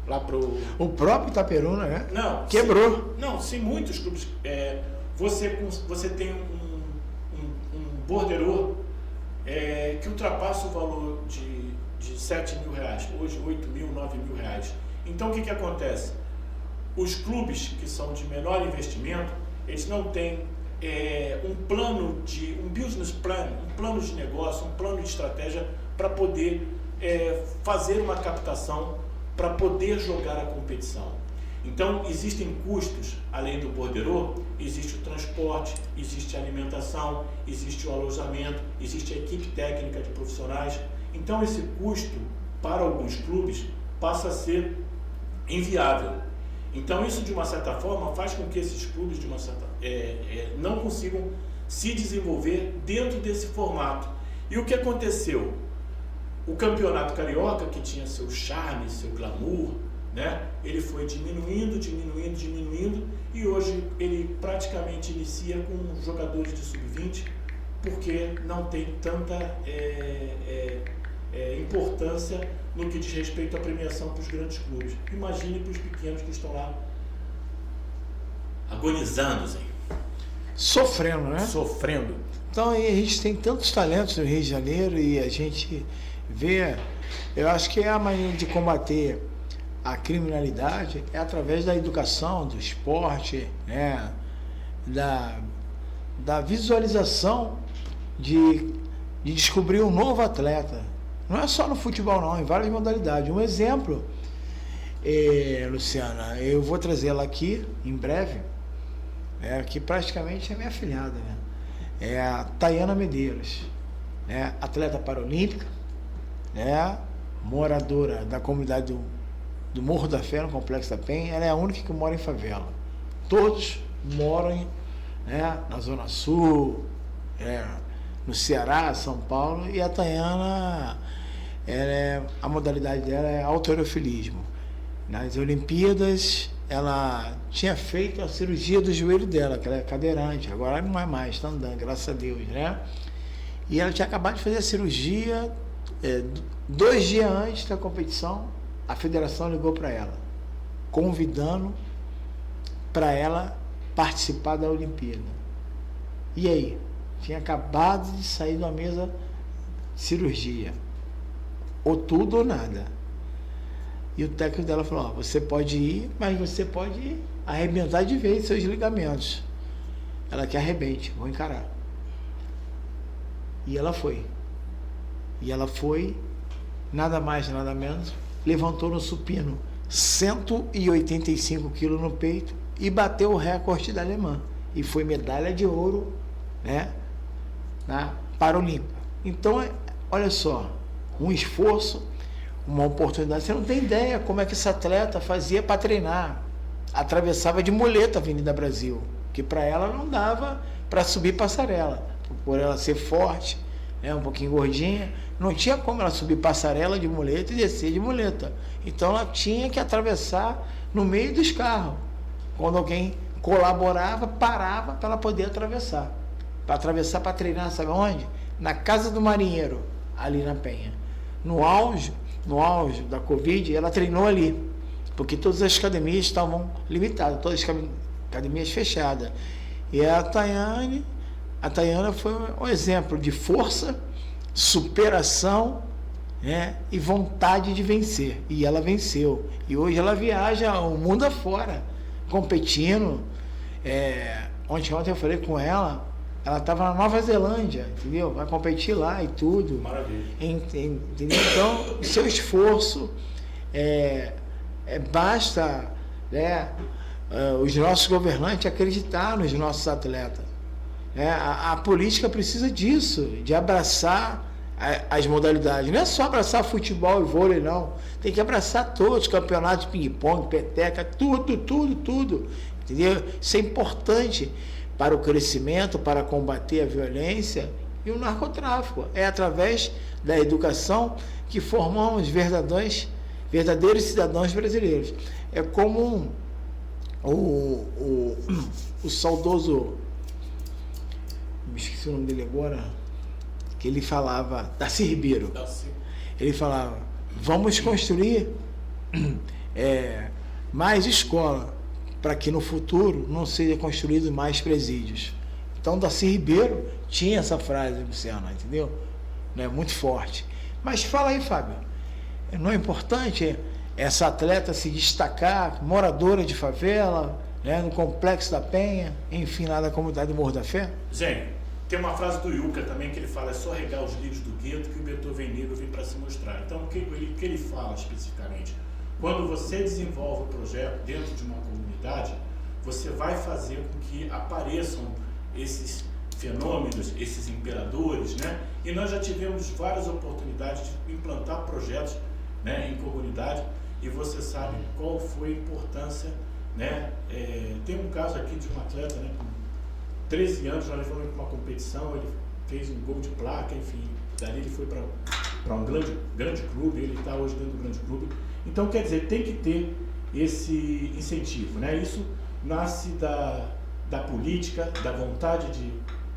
[SPEAKER 2] lá pro... O
[SPEAKER 1] próprio Itaperuna, né?
[SPEAKER 2] Não.
[SPEAKER 1] Quebrou.
[SPEAKER 2] Sim, muitos clubes. Você tem um borderô que ultrapassa o valor de 7 mil reais, hoje 8 mil, 9 mil reais. Então o que acontece? Os clubes que são de menor investimento, eles não têm um business plan, um plano de negócio, um plano de estratégia para poder fazer uma captação, para poder jogar a competição. Então existem custos, além do borderô, existe o transporte, existe a alimentação, existe o alojamento, existe a equipe técnica de profissionais. Então esse custo para alguns clubes passa a ser inviável. Então isso, de uma certa forma, faz com que esses clubes não consigam se desenvolver dentro desse formato. E o que aconteceu? O Campeonato Carioca, que tinha seu charme, seu glamour, né? Ele foi diminuindo, e hoje ele praticamente inicia com jogadores de sub-20, porque não tem tanta importância no que diz respeito à premiação para os grandes clubes. Imagine para os pequenos que estão lá agonizando, Zé.
[SPEAKER 1] Sofrendo, né?
[SPEAKER 2] Sofrendo.
[SPEAKER 1] Então aí a gente tem tantos talentos no Rio de Janeiro e a gente vê, eu acho que é a maneira de combater a criminalidade é através da educação, do esporte, né? Da visualização de descobrir um novo atleta. Não é só no futebol não, em várias modalidades. Um exemplo, Luciana, eu vou trazê-la aqui em breve, que praticamente é minha afilhada, né? É a Tayana Medeiros, né? Atleta paralímpica, né? Moradora da comunidade do Morro da Fé, no Complexo da Penha. Ela é a única que mora em favela. Todos moram, né, na Zona Sul, no Ceará, São Paulo, e a Tayana, a modalidade dela é halterofilismo. Nas Olimpíadas, ela tinha feito a cirurgia do joelho dela, que ela é cadeirante, agora não é mais, está andando, graças a Deus, né? E ela tinha acabado de fazer a cirurgia, 2 dias antes da competição, a federação ligou para ela, convidando para ela participar da Olimpíada. E aí? Tinha acabado de sair da mesa de cirurgia. Ou tudo ou nada. E o técnico dela falou, você pode ir, mas você pode arrebentar de vez seus ligamentos. Ela quer arrebente, vou encarar. E ela foi. E ela foi, nada mais, nada menos, levantou no supino 185 quilos no peito e bateu o recorde da alemã. E foi medalha de ouro, né, na Paralímpica. Então, olha só, um esforço, uma oportunidade. Você não tem ideia como é que esse atleta fazia para treinar. Atravessava de muleta a Avenida Brasil, que para ela não dava para subir passarela. Por ela ser forte, um pouquinho gordinha, não tinha como ela subir passarela de muleta e descer de muleta. Então ela tinha que atravessar no meio dos carros. Quando alguém colaborava, parava para ela poder atravessar. Para atravessar, para treinar, sabe onde? Na Casa do Marinheiro, ali na Penha. No auge da Covid, ela treinou ali, porque todas as academias estavam limitadas, todas as academias fechadas. E a Tayana foi um exemplo de força, superação, né, e vontade de vencer. E ela venceu. E hoje ela viaja o mundo afora, competindo. Ontem eu falei com ela, ela estava na Nova Zelândia, entendeu? Vai competir lá e tudo.
[SPEAKER 2] Maravilha.
[SPEAKER 1] Entendeu? Então, seu esforço, basta, né, os nossos governantes acreditar nos nossos atletas. A política precisa disso, de abraçar as modalidades. Não é só abraçar futebol e vôlei, não. Tem que abraçar todos, campeonatos de ping-pong, peteca, tudo. Entendeu? Isso é importante para o crescimento, para combater a violência e o narcotráfico. É através da educação que formamos verdadeiros cidadãos brasileiros. É como o saudoso, me esqueci o nome dele agora, que ele falava, Darcy Ribeiro. Ele falava, vamos construir mais escola, para que no futuro não seja construído mais presídios. Então, Darcy Ribeiro tinha essa frase, Luciana, entendeu? Muito forte. Mas fala aí, Fábio, não é importante essa atleta se destacar, moradora de favela, no Complexo da Penha, enfim, lá da comunidade do Morro da Fé?
[SPEAKER 2] Gente, tem uma frase do Yuca também que ele fala, é só regar os lírios do gueto que o Beethoven negro vem para se mostrar. Então, o que ele fala especificamente? Quando você desenvolve o projeto dentro de uma comunidade, você vai fazer com que apareçam esses fenômenos, esses imperadores, né? E nós já tivemos várias oportunidades de implantar projetos, né, em comunidade, e você sabe qual foi a importância, né? Tem um caso aqui de um atleta, né, com 13 anos, nós levamos para uma competição, ele fez um gol de placa, enfim, dali ele foi para um grande clube, ele está hoje dentro do grande clube. Então, quer dizer, tem que ter esse incentivo, né? Isso nasce da política, da vontade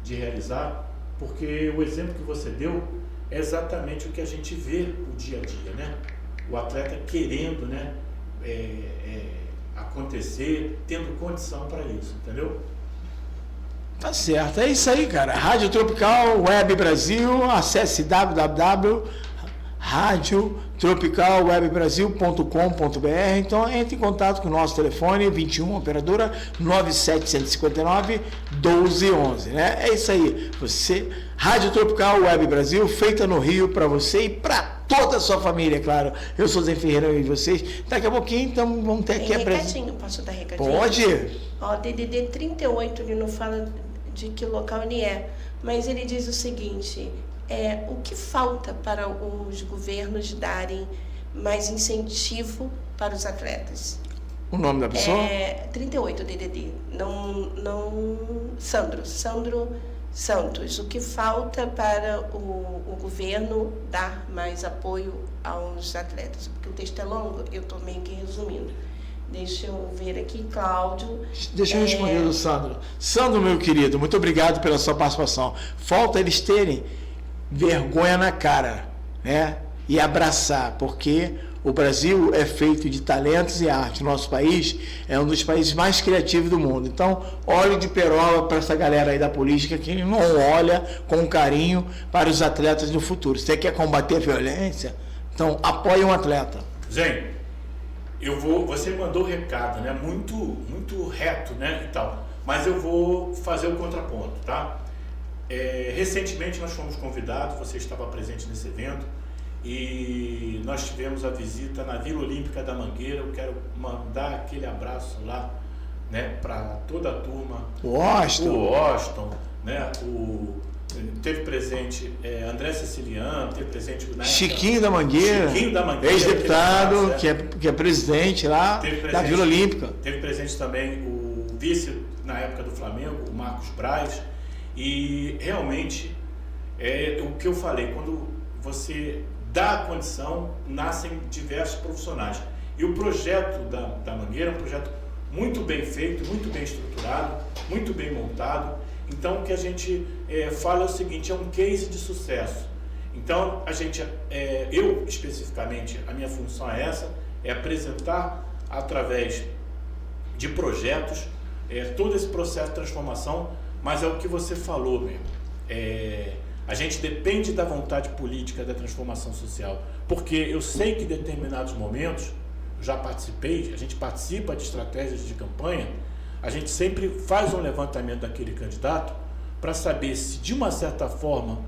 [SPEAKER 2] de realizar, porque o exemplo que você deu é exatamente o que a gente vê o dia a dia, né? O atleta querendo, né, acontecer tendo condição para isso, entendeu?
[SPEAKER 1] Tá certo, é isso aí, cara. Rádio Tropical Web Brasil, acesse www.radiotropicalwebbrasil.com.br. Então entre em contato com o nosso telefone 21 operadora 9759 1211, né? É isso aí. Você, Rádio Tropical Web Brasil, feita no Rio para você e para toda a sua família, claro. Eu sou Zé Ferreira e vocês. Daqui a pouquinho então vamos ter aqui a
[SPEAKER 3] recadinho, posso dar recadinho?
[SPEAKER 1] Pode.
[SPEAKER 3] Ó, DDD 38, ele não fala de que local ele é, mas ele diz o seguinte: o que falta para os governos darem mais incentivo para os atletas?
[SPEAKER 1] O nome da pessoa?
[SPEAKER 3] 38 DDD, Sandro Santos. O que falta para o governo dar mais apoio aos atletas? Porque o texto é longo, eu estou meio que resumindo. Deixa eu ver aqui, Cláudio.
[SPEAKER 1] Deixa eu responder do Sandro. Sandro, meu querido, muito obrigado pela sua participação. Falta eles terem vergonha na cara, né? E abraçar, porque o Brasil é feito de talentos e arte. Nosso país é um dos países mais criativos do mundo. Então, olhe de perola para essa galera aí da política que não olha com carinho para os atletas do futuro. Você quer combater a violência? Então, apoie um atleta.
[SPEAKER 2] Gente, você mandou o recado, né? Muito reto, né? E tal. Mas eu vou fazer o contraponto, tá? Recentemente nós fomos convidados, você estava presente nesse evento, e nós tivemos a visita na Vila Olímpica da Mangueira. Eu quero mandar aquele abraço lá, né? Para toda a turma. O Austin, né? Teve presente André Siciliano, teve presente o
[SPEAKER 1] Chiquinho da Mangueira, ex-deputado, que é presidente lá da Vila Olímpica.
[SPEAKER 2] Teve presente também o vice, na época do Flamengo, o Marcos Braz. E realmente, o que eu falei, quando você dá a condição, nascem diversos profissionais. E o projeto da Mangueira é um projeto muito bem feito, muito bem estruturado, muito bem montado. Então, o que a gente fala é o seguinte: é um case de sucesso. Então, eu especificamente, a minha função é essa, é apresentar através de projetos todo esse processo de transformação, mas é o que você falou mesmo. A gente depende da vontade política da transformação social, porque eu sei que em determinados momentos, já participei, a gente participa de estratégias de campanha, a gente sempre faz um levantamento daquele candidato para saber se, de uma certa forma,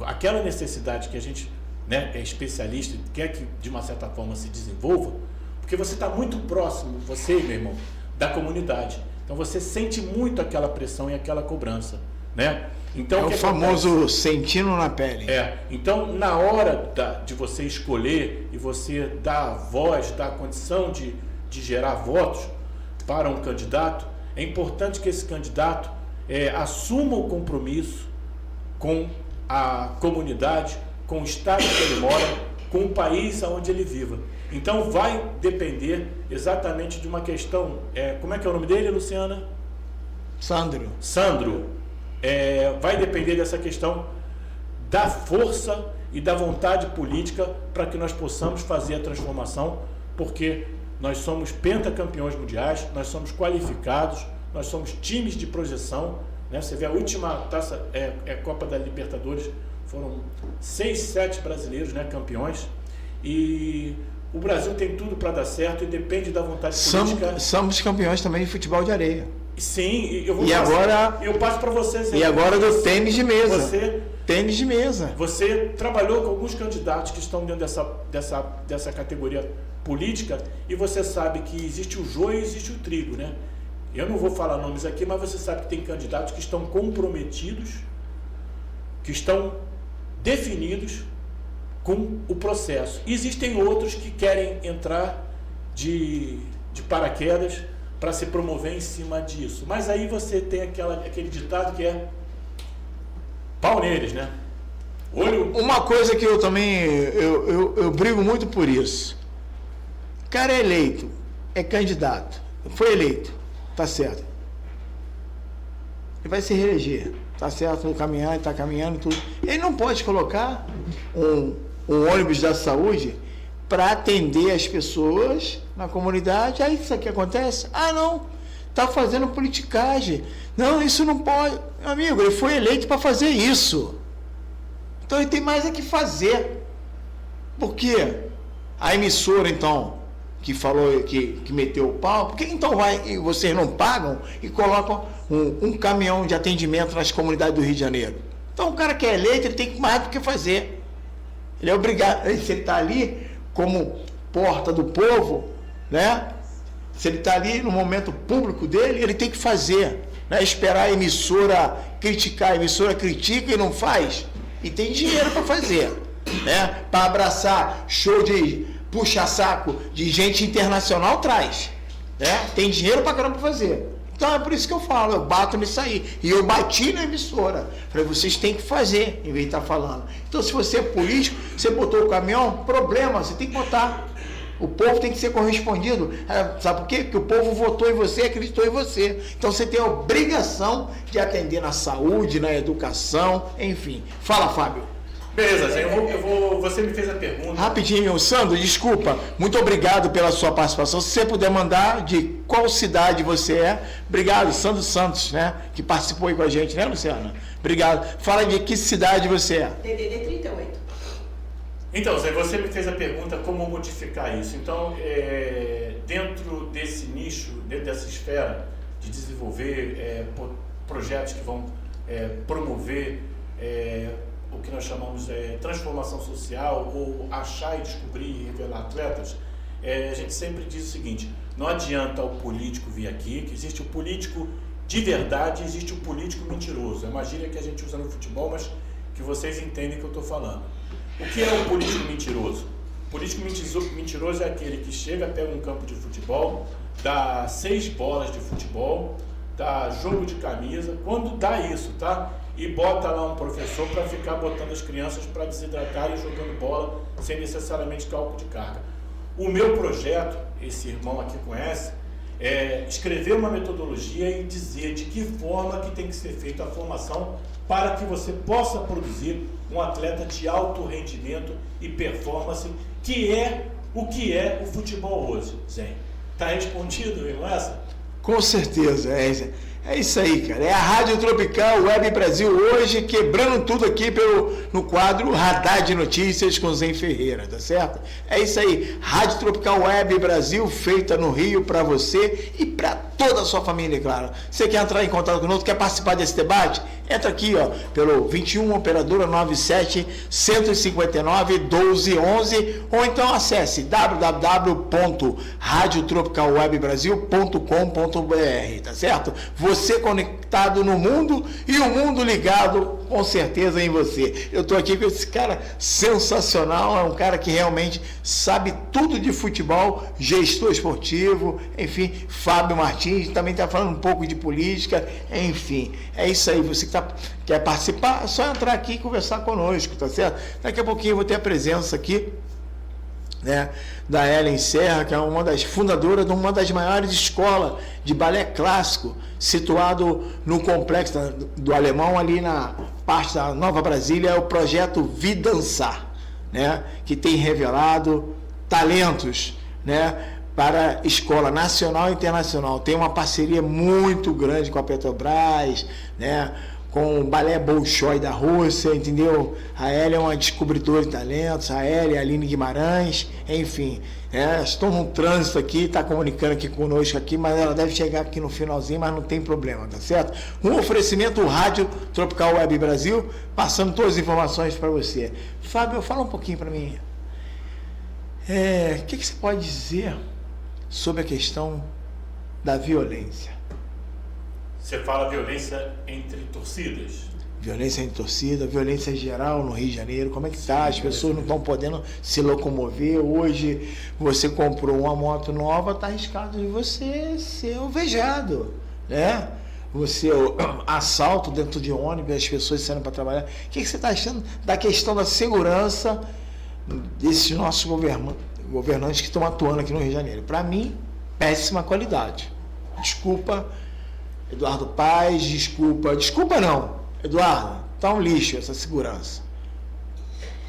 [SPEAKER 2] aquela necessidade que a gente, né, é especialista e quer que, de uma certa forma, se desenvolva, porque você está muito próximo, você, meu irmão, da comunidade. Então, você sente muito aquela pressão e aquela cobrança, né? Então,
[SPEAKER 1] o famoso sentindo na pele.
[SPEAKER 2] Então, na hora de você escolher e você dar voz, dar a condição de gerar votos para um candidato, é importante que esse candidato assuma o compromisso com a comunidade, com o estado que ele mora, com o país onde ele viva. Então vai depender exatamente de uma questão, como é que é o nome dele, Luciana? Sandro. Vai depender dessa questão da força e da vontade política para que nós possamos fazer a transformação, porque nós somos pentacampeões mundiais, nós somos qualificados, nós somos times de projeção, né? Você vê a última taça, Copa da Libertadores, foram 6, 7 brasileiros, né, campeões, e o Brasil tem tudo para dar certo e depende da vontade política.
[SPEAKER 1] Somos campeões também de futebol de areia.
[SPEAKER 2] Sim, eu passo para vocês.
[SPEAKER 1] E agora do tênis de mesa. Tênis de mesa.
[SPEAKER 2] Você trabalhou com alguns candidatos que estão dentro dessa categoria política, e você sabe que existe o joio e existe o trigo, né? Eu não vou falar nomes aqui, mas você sabe que tem candidatos que estão comprometidos, que estão definidos com o processo. Existem outros que querem entrar de paraquedas para se promover em cima disso. Mas aí você tem aquele ditado que é pau neles, né?
[SPEAKER 1] Uma coisa que eu também eu brigo muito por isso. O cara é eleito, é candidato, foi eleito, tá certo. Ele vai se reeleger, tá certo, vai caminhar, está caminhando tudo. Ele não pode colocar um ônibus da saúde para atender as pessoas na comunidade. Aí isso aqui acontece? Ah, não, está fazendo politicagem. Não, isso não pode. Amigo, ele foi eleito para fazer isso. Então ele tem mais a que fazer. Por quê? A emissora, então, que falou, que meteu o pau, por que então vocês não pagam e colocam um caminhão de atendimento nas comunidades do Rio de Janeiro? Então o cara que é eleito, ele tem mais do que fazer. Ele é obrigado, se ele está ali como porta do povo, né? Se ele está ali no momento público dele, ele tem que fazer. Não é esperar a emissora criticar, a emissora critica e não faz. E tem dinheiro para fazer, né? Para abraçar show de puxa-saco de gente internacional, traz, né? Tem dinheiro para caramba para fazer. Então é por isso que eu falo, eu bato nisso aí. E eu bati na emissora. Falei, vocês têm que fazer, em vez de estar falando. Então, se você é político, você botou o caminhão, problema, você tem que botar. O povo tem que ser correspondido. Sabe por quê? Porque o povo votou em você, acreditou em você. Então, você tem a obrigação de atender na saúde, na educação, enfim. Fala, Fábio.
[SPEAKER 2] Beleza, você me fez a pergunta.
[SPEAKER 1] Rapidinho, Sandro, desculpa. Muito obrigado pela sua participação. Se você puder mandar de qual cidade você é. Obrigado, Sandro Santos, né? Que participou aí com a gente, né, Luciana? Obrigado. Fala de que cidade você é.
[SPEAKER 3] DDD 38.
[SPEAKER 2] Então, Zé, você me fez a pergunta como modificar isso. Então, dentro desse nicho, dentro dessa esfera de desenvolver projetos que vão promover o que nós chamamos de transformação social, ou achar e descobrir e revelar atletas, a gente sempre diz o seguinte: não adianta o político vir aqui, que existe o político de verdade e existe o político mentiroso. É uma gíria que a gente usa no futebol, mas que vocês entendem que eu estou falando. O que é o político mentiroso? O político mentiroso é aquele que chega, pega um campo de futebol, dá 6 bolas de futebol, dá jogo de camisa, quando dá isso, tá? E bota lá um professor para ficar botando as crianças para desidratarem e jogando bola sem necessariamente cálculo de carga. O meu projeto, esse irmão aqui conhece, é escrever uma metodologia e dizer de que forma que tem que ser feita a formação para que você possa produzir um atleta de alto rendimento e performance, que é o futebol hoje, Zé. Tá respondido, irmão, essa?
[SPEAKER 1] Com certeza, é isso aí, cara. É a Rádio Tropical Web Brasil hoje, quebrando tudo aqui no quadro Radar de Notícias com Zé Ferreira, tá certo? É isso aí, Rádio Tropical Web Brasil, feita no Rio para você e para toda a sua família, claro. Você quer entrar em contato conosco, quer participar desse debate? Entra aqui, ó, pelo 21 operadora 97 159 1211, ou então acesse www.radiotropicalwebbrasil.com.br, tá certo? Você conectado no mundo e o mundo ligado com certeza em você. Eu tô aqui com esse cara sensacional, é um cara que realmente sabe tudo de futebol, gestor esportivo, enfim, Fábio Martins, também tá falando um pouco de política, enfim, é isso aí. Você que quer participar, é só entrar aqui e conversar conosco, tá certo? Daqui a pouquinho eu vou ter a presença aqui, né, da Ellen Serra, que é uma das fundadoras de uma das maiores escolas de balé clássico, situado no complexo do Alemão, ali na parte da Nova Brasília, é o projeto Vidançar, né, que tem revelado talentos, né, para a escola nacional e internacional. Tem uma parceria muito grande com a Petrobras, né, com o Balé Bolshoi da Rússia, entendeu? A Elia é uma descobridora de talentos, a Elia, a Aline Guimarães, enfim, estão no trânsito aqui, está comunicando aqui conosco aqui, mas ela deve chegar aqui no finalzinho, mas não tem problema, tá certo? Um oferecimento Rádio Tropical Web Brasil, passando todas as informações para você. Fábio, fala um pouquinho para mim. O que você pode dizer sobre a questão da violência?
[SPEAKER 2] Você fala violência entre torcidas?
[SPEAKER 1] Violência entre torcida, violência geral no Rio de Janeiro, como é que está? As pessoas não estão podendo se locomover. Hoje você comprou uma moto nova, está arriscado de você ser alvejado, né? Você assalto dentro de ônibus, as pessoas saindo para trabalhar. O que você está achando da questão da segurança desses nossos governantes que estão atuando aqui no Rio de Janeiro? Para mim, péssima qualidade. Desculpa, Eduardo Paes, desculpa não, Eduardo, tá um lixo essa segurança.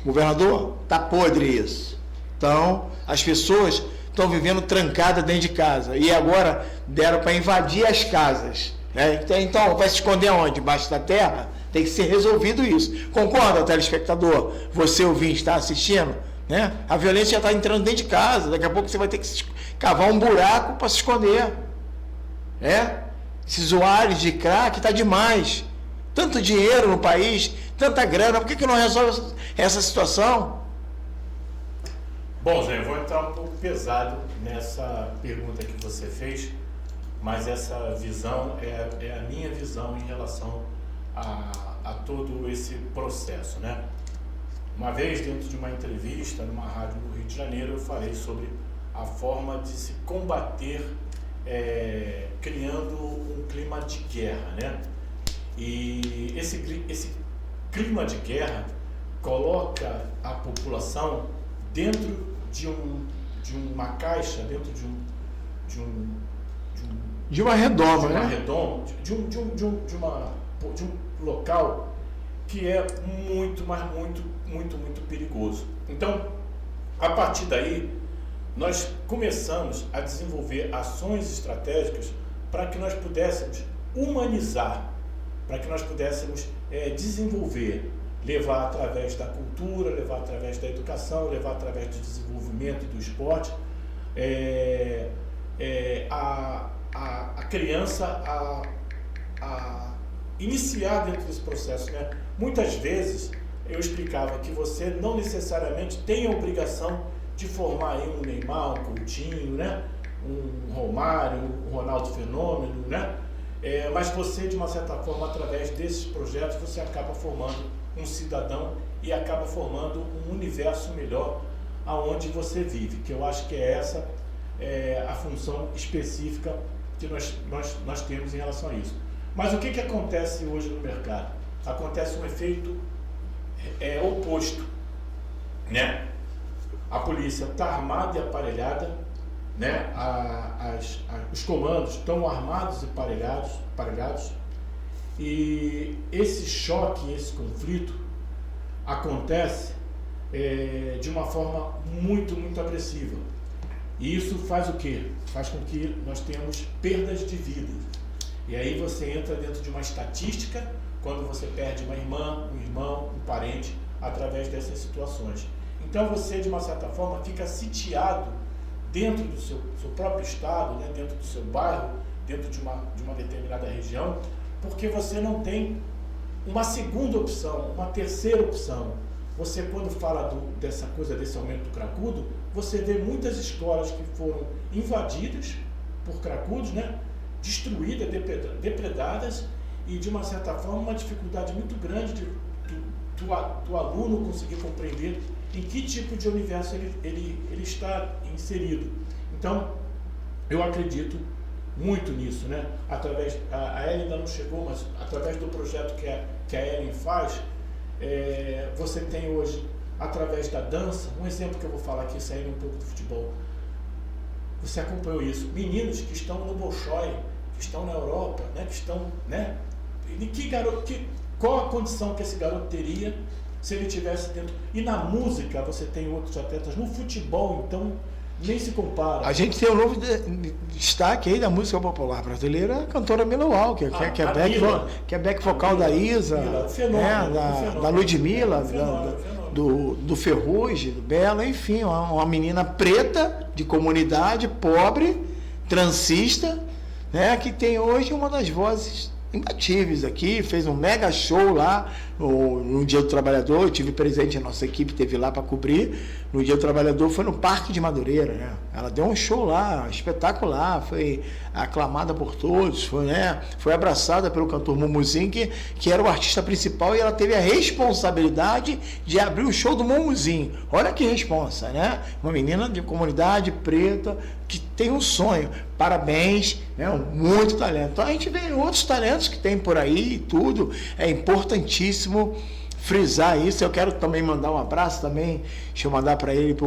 [SPEAKER 1] Governador, tá podre isso, Então, as pessoas estão vivendo trancadas dentro de casa. E agora deram para invadir as casas. Né? Então, vai se esconder aonde? Debaixo da terra? Tem que ser resolvido isso. Concorda, telespectador? Você, ouvinte, está assistindo? Né? A violência já está entrando dentro de casa. Daqui a pouco você vai ter que cavar um buraco para se esconder. Esses usuários de crack está demais. Tanto dinheiro no país, tanta grana. Por que não resolve essa situação?
[SPEAKER 2] Bom, Zé, eu vou entrar um pouco pesado nessa pergunta que você fez, mas essa visão é a minha visão em relação a todo esse processo, né? Uma vez, dentro de uma entrevista numa rádio no Rio de Janeiro, eu falei sobre a forma de se combater criando um clima de guerra, né? E esse clima de guerra coloca a população dentro de uma caixa, dentro
[SPEAKER 1] de uma redoma,
[SPEAKER 2] de um local que é muito, mas muito perigoso. Então, a partir daí, nós começamos a desenvolver ações estratégicas para que nós pudéssemos humanizar, para que nós pudéssemos desenvolver, levar através da cultura, levar através da educação, levar através do desenvolvimento do esporte, a criança a iniciar dentro desse processo, né? Muitas vezes eu explicava que você não necessariamente tem a obrigação de formar aí um Neymar, um Coutinho, né? Um Romário, um Ronaldo Fenômeno, né? Mas você, de uma certa forma, através desses projetos, você acaba formando um cidadão e acaba formando um universo melhor aonde você vive, que eu acho que essa a função específica que nós temos em relação a isso. Mas o que acontece hoje no mercado? Acontece um efeito oposto, né? A polícia está armada e aparelhada, né? Os comandos estão armados e aparelhados, e esse choque, esse conflito acontece de uma forma muito agressiva. E isso faz o quê? Faz com que nós tenhamos perdas de vida. E aí você entra dentro de uma estatística, quando você perde uma irmã, um irmão, um parente, através dessas situações. Então você, de uma certa forma, fica sitiado dentro do seu próprio estado, né, dentro do seu bairro, dentro de uma determinada região, porque você não tem uma segunda opção, uma terceira opção. Você, quando fala dessa coisa, desse aumento do cracudo, você vê muitas escolas que foram invadidas por cracudos, né? Destruídas, depredadas, e de uma certa forma uma dificuldade muito grande do aluno conseguir compreender em que tipo de universo ele está inserido. Então, eu acredito muito nisso, né? Através, a Ellen ainda não chegou, mas através do projeto que a Ellen faz, você tem hoje, através da dança, um exemplo que eu vou falar aqui, saindo um pouco do futebol, você acompanhou isso, meninos que estão no Bolshoi, que estão na Europa, né? Que estão, né? E qual a condição que esse garoto teria se ele tivesse dentro? E na música você tem outros atletas, no futebol então nem se compara.
[SPEAKER 1] A gente tem um novo destaque aí da música popular brasileira, a cantora Mila Walker, que é back vocal da Isa, da Ludmilla, do Ferrugem, do Bela, enfim, uma menina preta, de comunidade, pobre, transista, né, que tem hoje uma das vozes imbatíveis aqui, fez um mega show lá no Dia do Trabalhador. Eu tive presente, a nossa equipe esteve lá para cobrir. No Dia do Trabalhador foi no Parque de Madureira, né? Ela deu um show lá, espetacular, foi aclamada por todos, foi abraçada pelo cantor Mumuzinho, que era o artista principal, e ela teve a responsabilidade de abrir o show do Mumuzinho. Olha que responsa, né? Uma menina de comunidade preta que tem um sonho. Parabéns, né? Muito talento. Então a gente vê outros talentos que tem por aí e tudo. É importantíssimo frisar isso. Eu quero também mandar um abraço também, deixa eu mandar para ele, para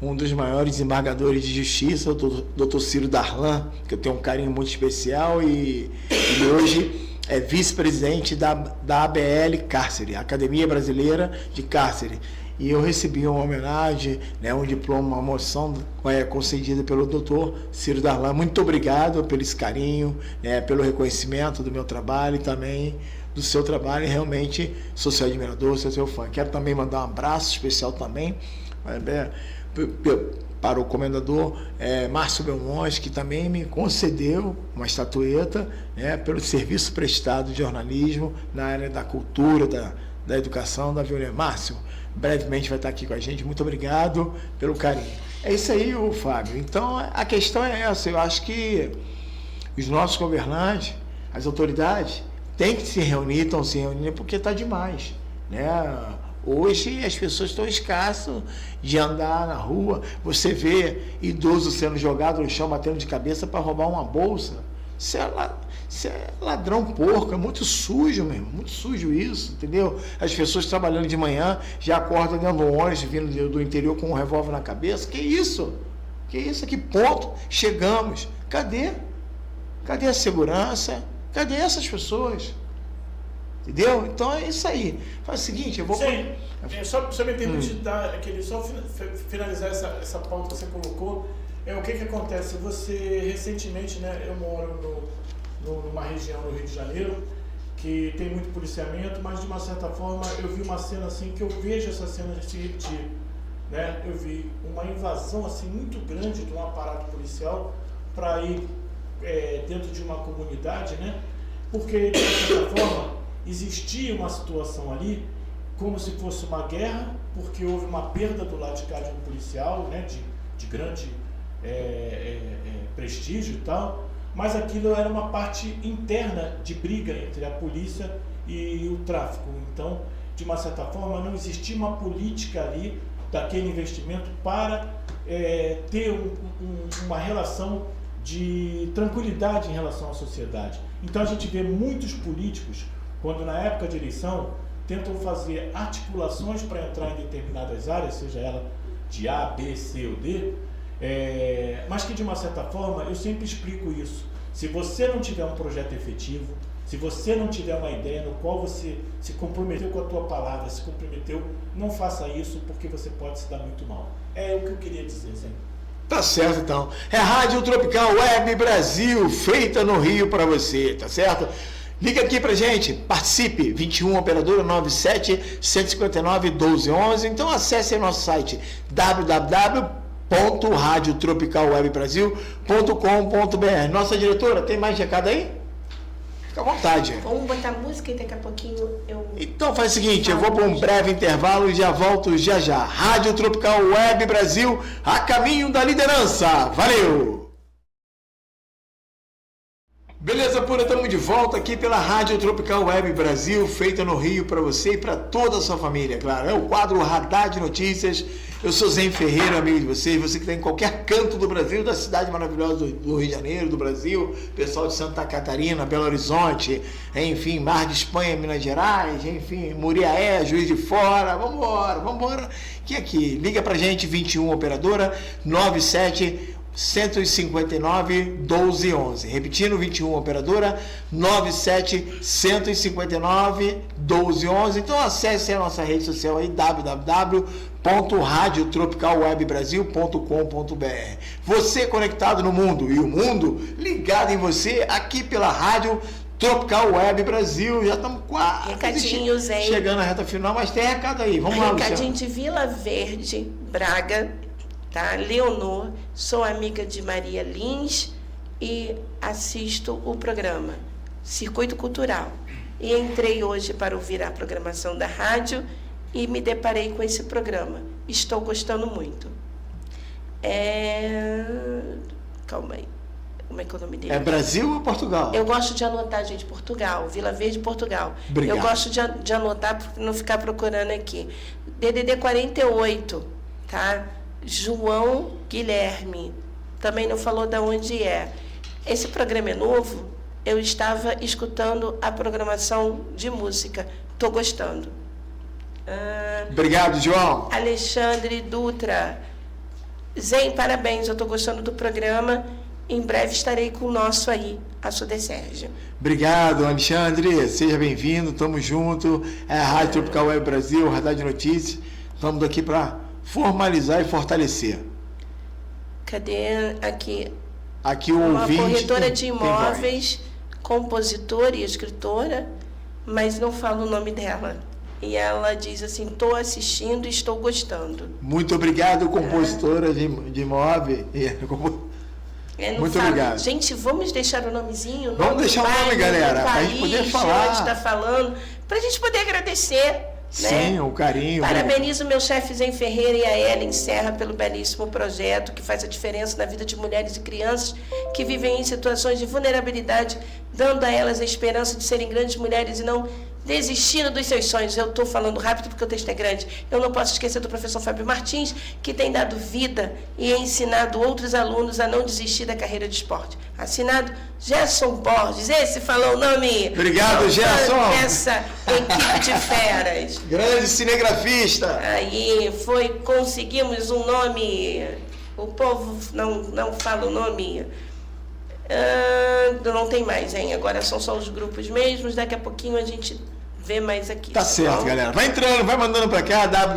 [SPEAKER 1] um dos maiores desembargadores de justiça, o Dr. Ciro Darlan, que eu tenho um carinho muito especial, e hoje é vice-presidente da ABL Cárcere, Academia Brasileira de Cárcere. e eu recebi uma homenagem, né, um diploma, uma moção concedida pelo doutor Ciro Darlan. Muito obrigado pelo esse carinho, né, pelo reconhecimento do meu trabalho e também do seu trabalho. Realmente sou seu admirador, sou seu fã. Quero também mandar um abraço especial também para o comendador Márcio Belmonte, que também me concedeu uma estatueta, né, pelo serviço prestado de jornalismo na área da cultura, da educação, da violência. Márcio, brevemente vai estar aqui com a gente. Muito obrigado pelo carinho. É isso aí, Fábio. Então, a questão é essa. Eu acho que os nossos governantes, as autoridades, têm que se reunir, estão se reunindo, porque está demais, né? Hoje as pessoas estão escassas de andar na rua. Você vê idoso sendo jogado no chão, batendo de cabeça para roubar uma bolsa. Isso é ladrão porco, é muito sujo mesmo, muito sujo isso, entendeu? As pessoas trabalhando de manhã, já acordam dentro do ônibus, vindo do interior com um revólver na cabeça. Que isso? Que isso? A que ponto chegamos? Cadê? Cadê a segurança? Cadê essas pessoas? Entendeu? Então é isso aí. Faz o seguinte, eu vou...
[SPEAKER 2] Sim, só me permite dar aquele, só finalizar essa pauta que você colocou. O que acontece? Você, recentemente, né, eu moro numa região do Rio de Janeiro que tem muito policiamento, mas de uma certa forma eu vi uma cena assim, que eu vejo essa cena se repetir, né? Eu vi uma invasão assim muito grande de um aparato policial para ir dentro de uma comunidade, né? Porque de uma certa forma existia uma situação ali como se fosse uma guerra, porque houve uma perda do lado de cá de um policial, né, de grande prestígio e tal, mas aquilo era uma parte interna de briga entre a polícia e o tráfico. Então, de uma certa forma, não existia uma política ali daquele investimento para ter uma relação de tranquilidade em relação à sociedade. Então a gente vê muitos políticos, quando na época de eleição tentam fazer articulações para entrar em determinadas áreas, seja ela de A, B, C ou D, mas que de uma certa forma eu sempre explico isso. Se você não tiver um projeto efetivo, se você não tiver uma ideia no qual você se comprometeu com a tua palavra, se comprometeu, não faça isso, porque você pode se dar muito mal. É o que eu queria dizer, sempre.
[SPEAKER 1] Tá certo, então. É Rádio Tropical Web Brasil, feita no Rio para você, tá certo? Liga aqui pra gente, participe, 21 operadora 97 159 1211. Então acesse nosso site www.radiotropicalwebbrasil.com.br. Nossa diretora, tem mais recado aí? Fica à vontade.
[SPEAKER 3] Vamos botar música e daqui a pouquinho eu...
[SPEAKER 1] Então faz o seguinte, eu vou para um breve intervalo e já volto já já. Rádio Tropical Web Brasil, a caminho da liderança. Valeu! Beleza pura, estamos de volta aqui pela Rádio Tropical Web Brasil, feita no Rio para você e para toda a sua família, claro. É o quadro Radar de Notícias. Eu sou Zen Ferreira, amigo de vocês. Você que está em qualquer canto do Brasil, da cidade maravilhosa do Rio de Janeiro, do Brasil, pessoal de Santa Catarina, Belo Horizonte, enfim, Mar de Espanha, Minas Gerais, enfim, Muriaé, Juiz de Fora. Vambora. Que aqui, liga pra gente, 21 operadora 97 159 1211. Repetindo, 21 operadora 97 159 1211. Então acesse a nossa rede social aí, www.radiotropicalwebbrasil.com.br. Você conectado no mundo e o mundo ligado em você aqui pela Rádio Tropical Web Brasil. Já estamos quase
[SPEAKER 3] Recadinhos, hein?
[SPEAKER 1] Chegando na reta final, mas tem recado aí. Vamos lá,
[SPEAKER 3] Recadinho
[SPEAKER 1] Luciano.
[SPEAKER 3] de Vila Verde, Braga. Tá? Leonor, sou amiga de Maria Lins e assisto o programa Circuito Cultural. E entrei hoje para ouvir a programação da rádio e me deparei com esse programa. Estou gostando muito. Calma aí. Como é que é o nome dele?
[SPEAKER 1] É Brasil ou Portugal?
[SPEAKER 3] Eu gosto de anotar, gente, Portugal, Vila Verde, Portugal.
[SPEAKER 1] Obrigado.
[SPEAKER 3] Eu gosto de anotar para não ficar procurando aqui. DDD 48, tá? João Guilherme, também não falou de onde é. Esse programa é novo, eu estava escutando a programação de música, estou gostando.
[SPEAKER 1] Obrigado, João.
[SPEAKER 3] Alexandre Dutra, Zen, parabéns, eu estou gostando do programa, em breve estarei com o nosso aí, a Sudê Sérgio.
[SPEAKER 1] Obrigado, Alexandre, seja bem-vindo, tamo junto, é a Rádio Tropical Web Brasil, Radar de Notícias. estamos aqui para formalizar e fortalecer.
[SPEAKER 3] Cadê aqui?
[SPEAKER 1] Aqui o
[SPEAKER 3] Uma
[SPEAKER 1] ouvinte
[SPEAKER 3] corretora de
[SPEAKER 1] tem
[SPEAKER 3] imóveis, compositora e escritora, mas não fala o nome dela. E ela diz assim, estou assistindo e estou gostando.
[SPEAKER 1] Muito obrigado, compositora de imóvel. Muito obrigado.
[SPEAKER 3] Gente, vamos deixar o nomezinho?
[SPEAKER 1] Vamos deixar o nome, galera, para a gente poder falar.
[SPEAKER 3] Onde está falando, para a gente poder agradecer.
[SPEAKER 1] Sim,
[SPEAKER 3] né?
[SPEAKER 1] o carinho.
[SPEAKER 3] Parabenizo o meu chefe Zen Ferreira e a Ellen Serra pelo belíssimo projeto que faz a diferença na vida de mulheres e crianças que vivem em situações de vulnerabilidade, dando a elas a esperança de serem grandes mulheres e não desistindo dos seus sonhos. Eu estou falando rápido porque o texto é grande. Eu não posso esquecer do professor Fábio Martins, que tem dado vida e ensinado outros alunos a não desistir da carreira de esporte. Assinado Gerson Borges. Esse falou o nome.
[SPEAKER 1] Obrigado, Gerson.
[SPEAKER 3] Essa equipe de feras.
[SPEAKER 1] Grande cinegrafista.
[SPEAKER 3] Aí conseguimos um nome. O povo não fala o nome. Não tem mais, hein? Agora são só os grupos mesmos. Daqui a pouquinho a gente vê mais aqui.
[SPEAKER 1] Tá certo, galera. Vai entrando, vai mandando para cá,
[SPEAKER 3] Vamos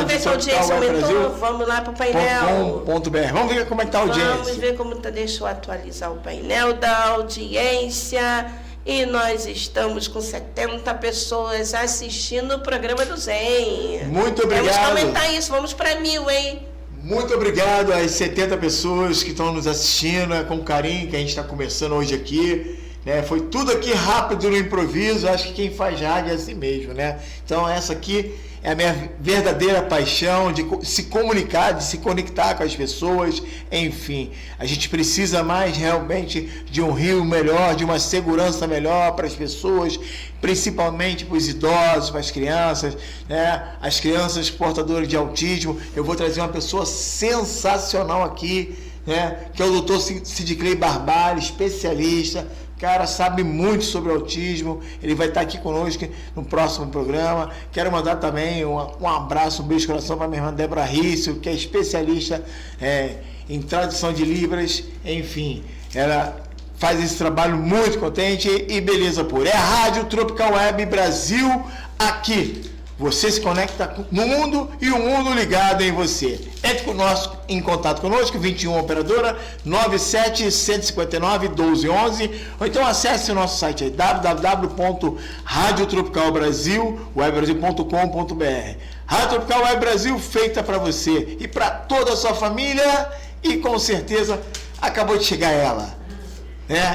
[SPEAKER 3] ver se a audiência aumentou. Vamos lá para o painel.
[SPEAKER 1] Vamos ver como é que tá a audiência.
[SPEAKER 3] Vamos ver como tá. Deixa eu atualizar o painel da audiência. E nós estamos com 70 pessoas assistindo o programa do Zen.
[SPEAKER 1] Muito obrigado.
[SPEAKER 3] Vamos aumentar isso, vamos para 1000, hein?
[SPEAKER 1] Muito obrigado às 70 pessoas que estão nos assistindo, com carinho que a gente está começando hoje aqui. Né? Foi tudo aqui rápido no improviso, acho que quem faz rádio é assim mesmo, né? Então essa aqui é a minha verdadeira paixão de se comunicar, de se conectar com as pessoas, enfim. A gente precisa mais realmente de um rio melhor, de uma segurança melhor para as pessoas, principalmente para os idosos, para as crianças, né? As crianças portadoras de autismo. Eu vou trazer uma pessoa sensacional aqui, né? Que é o Dr. Sidclay Barbari, especialista. Cara, sabe muito sobre autismo. Ele vai estar aqui conosco no próximo programa. Quero mandar também um abraço, um beijo de coração para minha irmã Débora Rício, que é especialista em tradução de Libras. Enfim, ela faz esse trabalho muito contente. E beleza pura. É a Rádio Tropical Web Brasil aqui. Você se conecta no mundo e o mundo ligado em você. Entre em contato conosco, 21 operadora 97-159-1211, ou então acesse o nosso site aí, www.radiotropicalbrasil.com.br. Rádio Tropical Web Brasil, feita para você e para toda a sua família, e com certeza acabou de chegar ela.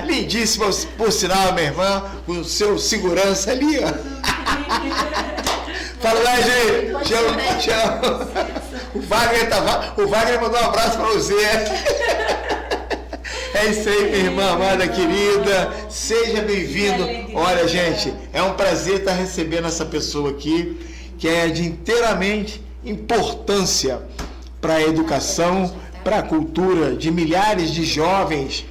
[SPEAKER 1] Lindíssima, por sinal, minha irmã, com o seu segurança ali, ó. Fala lá, gente. Tchau. O Wagner mandou um abraço para você. É isso aí, minha irmã amada, querida. Seja bem-vindo. Olha, gente, é um prazer estar recebendo essa pessoa aqui, que é de inteiramente importância para a educação, para a cultura de milhares de jovens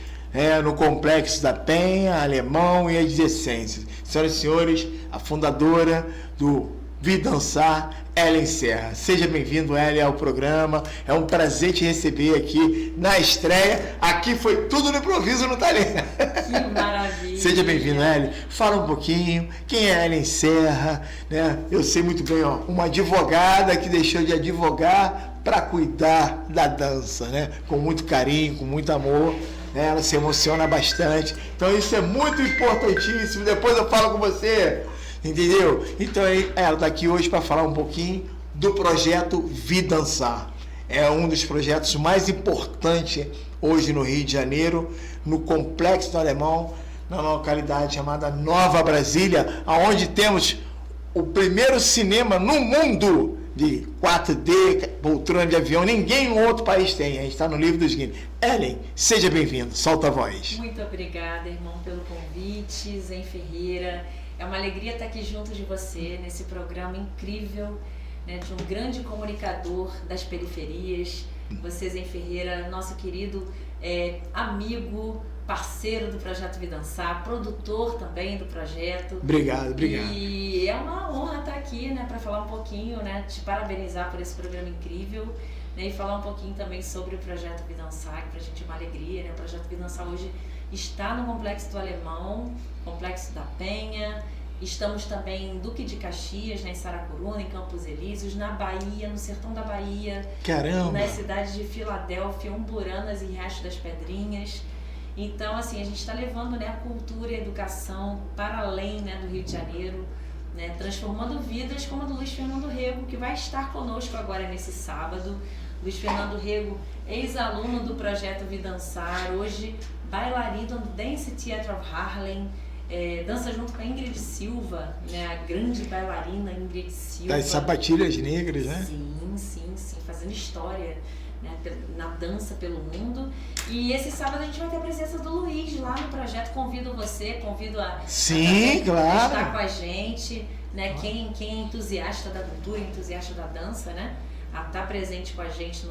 [SPEAKER 1] no Complexo da Penha, Alemão e Adjacências. Senhoras e senhores, a fundadora do Vidançar, Ellen Serra. Seja bem-vindo, Ellen, ao programa. É um prazer te receber aqui na estreia. Aqui foi tudo no improviso, não tá ali?
[SPEAKER 4] Que maravilha.
[SPEAKER 1] Seja bem-vindo, Ellen. Fala um pouquinho. Quem é Ellen Serra? Né? Eu sei muito bem, ó, uma advogada que deixou de advogar para cuidar da dança, né? Com muito carinho, com muito amor. Né? Ela se emociona bastante. Então isso é muito importantíssimo. Depois eu falo com você. Entendeu? Então ela está aqui hoje para falar um pouquinho do projeto Vidançar. É um dos projetos mais importantes hoje no Rio de Janeiro, no Complexo do Alemão, na localidade chamada Nova Brasília, onde temos o primeiro cinema no mundo de 4D, poltrona de avião. Ninguém no outro país tem. A gente está no livro dos Guinness. Ellen, seja bem-vindo. Solta a voz.
[SPEAKER 4] Muito obrigada, irmão, pelo convite. Zen Ferreira. É uma alegria estar aqui junto de você, nesse programa incrível, né, de um grande comunicador das periferias. Você, Zen Ferreira, nosso querido amigo, parceiro do Projeto Vidançar, produtor também do projeto.
[SPEAKER 1] Obrigado.
[SPEAKER 4] E é uma honra estar aqui, né, para falar um pouquinho, né, te parabenizar por esse programa incrível, né, e falar um pouquinho também sobre o Projeto Vidançar, que para a gente é uma alegria, né? O Projeto Vidançar hoje está no Complexo do Alemão, Complexo da Penha, Estamos também em Duque de Caxias, em Saracuruna, em Campos Elíseos, na Bahia, no sertão da Bahia.
[SPEAKER 1] Caramba!
[SPEAKER 4] Nas cidades de Filadélfia, Umburanas e Riacho das Pedrinhas. Então, assim, a gente está levando, né, a cultura e a educação para além, né, do Rio de Janeiro, né, transformando vidas como a do Luiz Fernando Rego, que vai estar conosco agora nesse sábado. Luiz Fernando Rego, ex-aluno do projeto Vidançar, hoje bailarino do Dance Theatre of Harlem, dança junto com a Ingrid Silva, né, a grande bailarina Ingrid Silva.
[SPEAKER 1] Das sapatilhas negras, né?
[SPEAKER 4] Sim, fazendo história, né, na dança pelo mundo. E esse sábado a gente vai ter a presença do Luiz lá no projeto. Convido a
[SPEAKER 1] Sim, claro,
[SPEAKER 4] estar com a gente, né? Quem é entusiasta da cultura, entusiasta da dança, né, a estar presente com a gente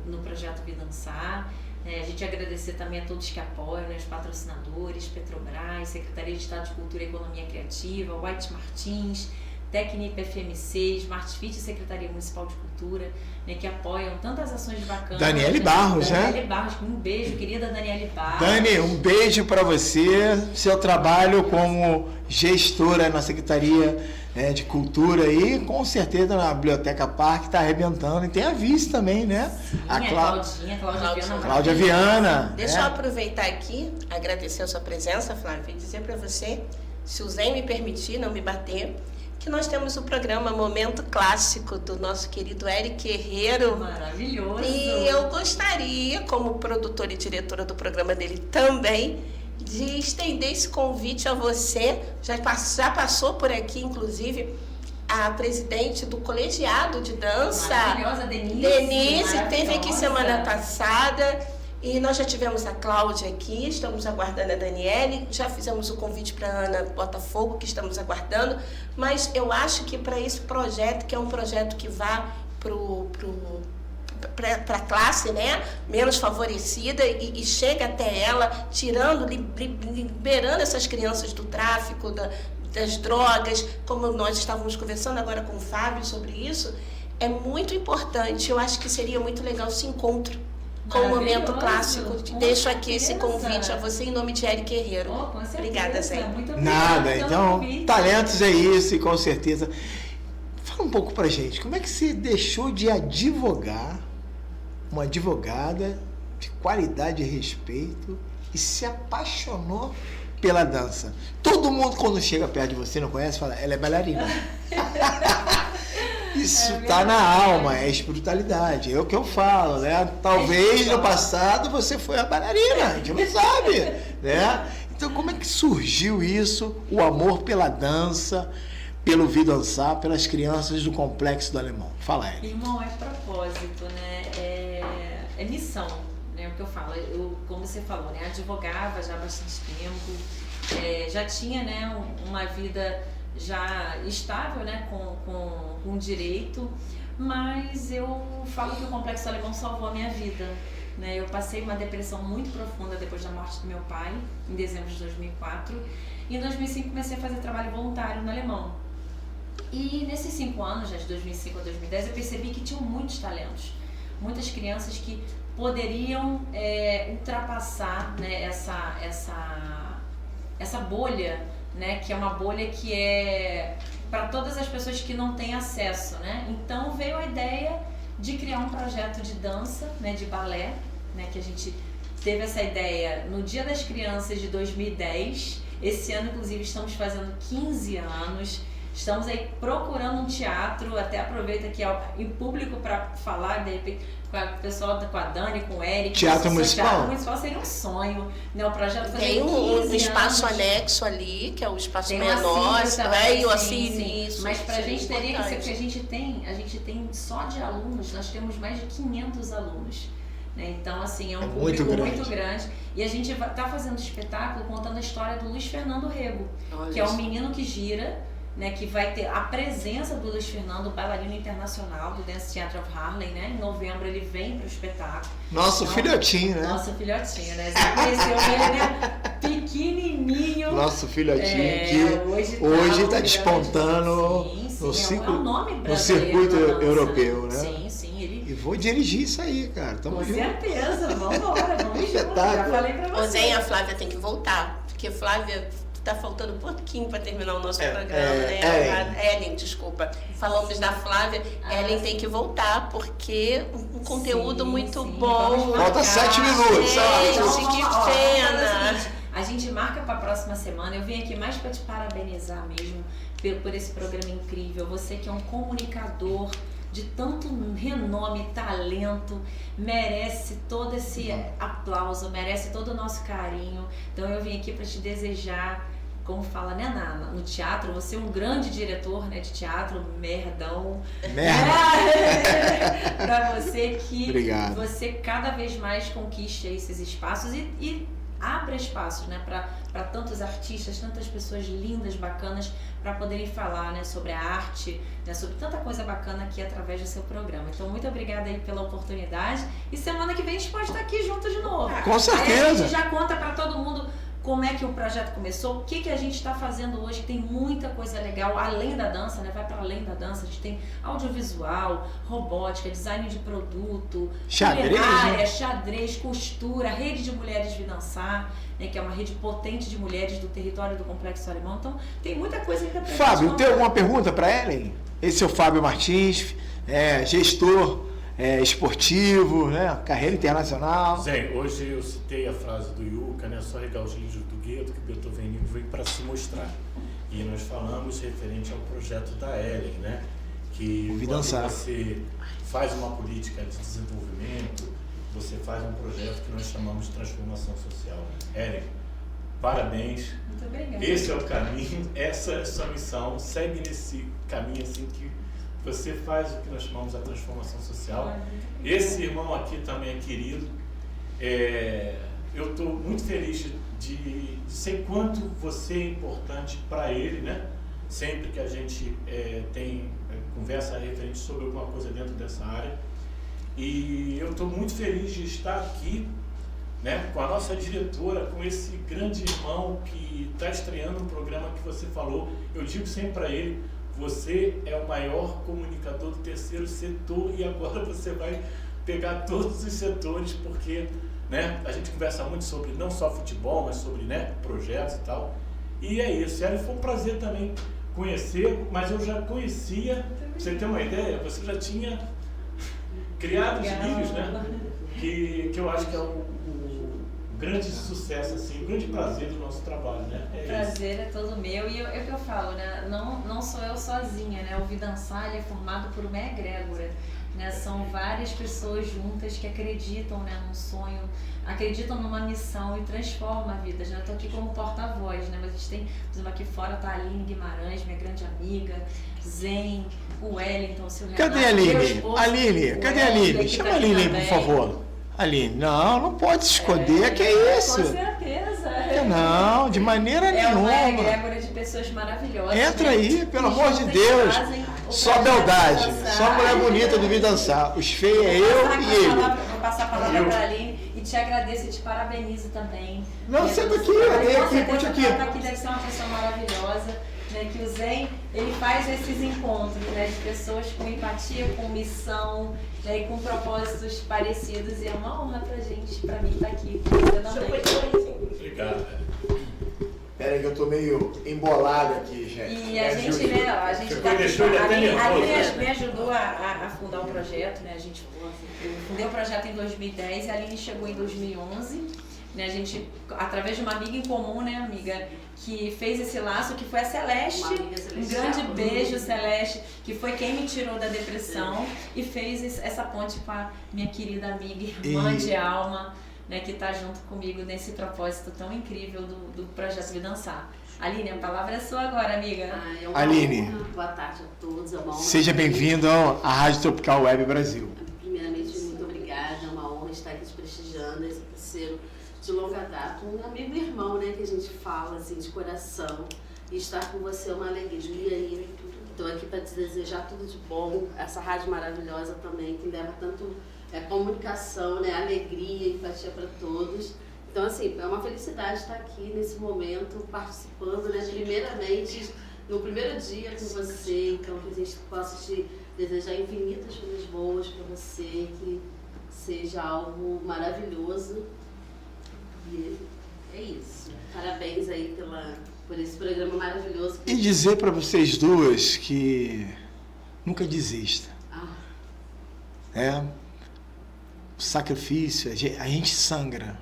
[SPEAKER 4] no projeto Vidançar. A gente agradecer também a todos que apoiam, né, os patrocinadores, Petrobras, Secretaria de Estado de Cultura e Economia Criativa, White Martins, Tecnip FMC, Smart Fit e Secretaria Municipal de Cultura, né, que apoiam tantas ações bacanas.
[SPEAKER 1] Daniele Barros, né?
[SPEAKER 4] Daniele Barros, um beijo, querida Daniele Barros.
[SPEAKER 1] Dani, um beijo para você, seu trabalho como gestora na Secretaria, né, de Cultura aí, com certeza na Biblioteca Parque está arrebentando. E tem a vice também, né?
[SPEAKER 4] Sim,
[SPEAKER 1] a
[SPEAKER 4] Cláudia
[SPEAKER 1] Viana.
[SPEAKER 3] Deixa eu aproveitar aqui, agradecer a sua presença, Flávia, e dizer para você, se o Zen me permitir, não me bater, que nós temos o programa Momento Clássico do nosso querido Eric Herrero.
[SPEAKER 4] Maravilhoso!
[SPEAKER 3] E eu gostaria, como produtora e diretora do programa dele também, de estender esse convite a você. Já passou por aqui, inclusive, a presidente do colegiado de dança.
[SPEAKER 4] Maravilhosa, Denise.
[SPEAKER 3] Denise esteve aqui semana passada. E nós já tivemos a Cláudia aqui, estamos aguardando a Daniele, já fizemos o convite para a Ana Botafogo, que estamos aguardando, mas eu acho que para esse projeto, que é um projeto que vá para a classe, né, menos favorecida e chega até ela, liberando essas crianças do tráfico, das drogas, como nós estávamos conversando agora com o Fábio sobre isso, é muito importante. Eu acho que seria muito legal esse encontro com o Momento Clássico. Deixo aqui esse convite a você em nome de Eric Herrero.
[SPEAKER 4] Com certeza.
[SPEAKER 3] Obrigada, Zé.
[SPEAKER 4] Muito obrigada.
[SPEAKER 1] Nada, então, talentos é isso, e com certeza. Fala um pouco pra gente, como é que você deixou de advogar, uma advogada de qualidade e respeito, e se apaixonou pela dança? Todo mundo, quando chega perto de você, não conhece, fala, ela é bailarina. Isso tá na alma, é espiritualidade, é o que eu falo, né? Talvez no passado você foi a bailarina, a gente não sabe, né? Então como é que surgiu isso, o amor pela dança, pelo Vidançar, pelas crianças do Complexo do Alemão? Fala aí.
[SPEAKER 4] Irmão, é propósito, né? É missão, né? O que eu falo, como você falou, né? Advogava já há bastante tempo, já tinha, né, uma vida já estável, né, com direito, mas eu falo que o Complexo Alemão salvou a minha vida, né? Eu passei uma depressão muito profunda depois da morte do meu pai, em dezembro de 2004, e em 2005 comecei a fazer trabalho voluntário no Alemão. E nesses 5 anos, já de 2005 a 2010, eu percebi que tinham muitos talentos, muitas crianças que poderiam ultrapassar, né, essa bolha, né, que é uma bolha que é para todas as pessoas que não têm acesso, né? Então veio a ideia de criar um projeto de dança, né, de balé, né, que a gente teve essa ideia no Dia das Crianças de 2010. Esse ano, inclusive, estamos fazendo 15 anos. Estamos aí procurando um teatro, até aproveito aqui em público para falar, de repente, com o pessoal, com a Dani, com o Eric.
[SPEAKER 1] Teatro Municipal?
[SPEAKER 4] Teatro Municipal seria um sonho, né? O projeto foi
[SPEAKER 3] tem um espaço anexo ali, que é o espaço
[SPEAKER 4] tem
[SPEAKER 3] menor,
[SPEAKER 4] e
[SPEAKER 3] o Assine.
[SPEAKER 4] Mas para a gente teria que ser, porque a gente tem só de alunos, nós temos mais de 500 alunos. Né? Então, assim, é um público muito grande. E a gente está fazendo espetáculo contando a história do Luiz Fernando Rego, que é o menino que gira, né, que vai ter a presença do Luiz Fernando, bailarino internacional do Dance Theatre of Harlem, né? Em novembro ele vem para o espetáculo.
[SPEAKER 1] Nosso filhotinho, né?
[SPEAKER 4] Nosso filhotinho, né? Você conheceu ele, né? Pequenininho.
[SPEAKER 1] Nosso filhotinho que hoje está despontando no circuito europeu, né?
[SPEAKER 4] Sim.
[SPEAKER 1] E vou dirigir isso aí, cara. Tamo junto.
[SPEAKER 4] Com certeza, vamos embora, vamos junto. Já falei pra você.
[SPEAKER 3] A Flávia tem que voltar, porque Flávia tá faltando um pouquinho para terminar o nosso programa,
[SPEAKER 1] né?
[SPEAKER 3] Ellen, desculpa. Falamos da Flávia, Ellen tem que voltar, porque um conteúdo muito bom.
[SPEAKER 1] Falta 7 minutos.
[SPEAKER 3] Gente, que pena.
[SPEAKER 4] A gente marca para a próxima semana. Eu vim aqui mais para te parabenizar mesmo por esse programa incrível. Você que é um comunicador de tanto renome, talento, merece todo esse aplauso, merece todo o nosso carinho. Então eu vim aqui para te desejar, como fala, né, no teatro, você é um grande diretor, né, de teatro, merdão. Para você que
[SPEAKER 1] Obrigado.
[SPEAKER 4] Você cada vez mais conquiste esses espaços e abra espaços, né, para tantos artistas, tantas pessoas lindas, bacanas, para poderem falar, né, sobre a arte, né, sobre tanta coisa bacana aqui através do seu programa. Então, muito obrigada aí pela oportunidade. E semana que vem a gente pode estar aqui junto de novo.
[SPEAKER 1] Com certeza.
[SPEAKER 4] Aí a gente já conta para todo mundo como é que o projeto começou, o que a gente está fazendo hoje. Tem muita coisa legal, além da dança, né? Vai para além da dança. A gente tem audiovisual, robótica, design de produto, culinária, xadrez, costura, rede de mulheres de dançar, né? Que é uma rede potente de mulheres do território do Complexo Alemão. Então, tem muita coisa ainda para gente.
[SPEAKER 1] Fábio, tem alguma pergunta para Ellen? Esse é o Fábio Martins, gestor esportivo, né? Carreira internacional.
[SPEAKER 2] Zé, hoje eu citei a frase do Yuka, né? Só regar os livros do Gueto, que Beethoven veio para se mostrar. E nós falamos referente ao projeto da Ellen, né? Que quando você faz uma política de desenvolvimento, você faz um projeto que nós chamamos de transformação social. Ellen, parabéns.
[SPEAKER 4] Muito obrigada.
[SPEAKER 2] Esse é o caminho, essa é a sua missão. Segue nesse caminho assim que você faz o que nós chamamos de transformação social. Esse irmão aqui também é querido. Eu estou muito feliz de sei quanto você é importante para ele, né? Sempre que a gente tem conversa referente sobre alguma coisa dentro dessa área. E eu estou muito feliz de estar aqui, né, com a nossa diretora, com esse grande irmão que está estreando um programa que você falou. Eu digo sempre para ele: você é o maior comunicador do terceiro setor e agora você vai pegar todos os setores, porque, né, a gente conversa muito sobre não só futebol, mas sobre, né, projetos e tal. E é isso. E foi um prazer também conhecer, mas eu já conhecia, pra você ter uma ideia, você já tinha criado os vídeos, né, que eu acho que é o grande sucesso, assim, o grande prazer do nosso trabalho, né?
[SPEAKER 4] O prazer é todo meu, e é o que eu falo, né? Não sou eu sozinha, né? O Vi Dançar, ele é formado por uma egrégora, né? São várias pessoas juntas que acreditam, né, num sonho, acreditam numa missão e transformam vidas, né? Eu tô aqui como porta-voz, né? Mas a gente tem, por exemplo, aqui fora tá a Aline Guimarães, minha grande amiga, Zen, o Wellington, o seu Renato.
[SPEAKER 1] Cadê a Aline? Aline, cadê a Aline? Chama a Aline aí, por favor. Aline, não pode se esconder, que é isso?
[SPEAKER 4] Com certeza.
[SPEAKER 1] Não, de maneira nenhuma.
[SPEAKER 4] É uma egrégora de pessoas maravilhosas.
[SPEAKER 1] Entra aí, pelo amor de Deus. Só beldade, só mulher bonita do Vi Dançar. Os feios é eu e ele.
[SPEAKER 4] Vou passar a palavra para a Aline e te agradeço e te parabenizo também.
[SPEAKER 1] Não, senta aqui, vem aqui, puxa aqui.
[SPEAKER 4] Aqui deve ser uma pessoa maravilhosa. Né, que o Zen, ele faz esses encontros, né, de pessoas com empatia, com missão, né, e com propósitos parecidos, e é uma honra pra gente, pra mim, estar aqui com você também.
[SPEAKER 2] Obrigado.
[SPEAKER 1] Pera aí que eu tô meio embolado aqui, gente.
[SPEAKER 4] E a gente, né, a gente tá aqui, a Aline me ajudou a fundar o projeto, né, eu fundei o projeto em 2010 e a Aline chegou em 2011. Né, a gente, através de uma amiga em comum, né, amiga, que fez esse laço, que foi a Celeste, um grande beijo, Celeste, que foi quem me tirou da depressão e fez essa ponte com a minha querida amiga, irmã de alma, né, que está junto comigo nesse propósito tão incrível do Projeto Vi Dançar. Aline, a palavra é sua agora, amiga.
[SPEAKER 1] Aline,
[SPEAKER 5] boa tarde a todos, é uma honra.
[SPEAKER 1] Seja bem-vindo à Rádio Tropical Web Brasil.
[SPEAKER 5] Primeiramente, muito obrigada, é uma honra estar aqui te prestigiando, esse parceiro de longa data, um amigo e irmão, né, que a gente fala assim de coração, e estar com você é uma alegria. Estou aqui para te desejar tudo de bom, essa rádio maravilhosa também, que leva tanto comunicação, né, alegria, empatia para todos. Então, assim, é uma felicidade estar aqui nesse momento, participando, né, primeiramente, no primeiro dia com você, então que a gente possa te desejar infinitas coisas boas para você, que seja algo maravilhoso. E é isso. Parabéns aí por esse programa maravilhoso.
[SPEAKER 1] E dizer para vocês duas que nunca desista. O sacrifício, a gente sangra,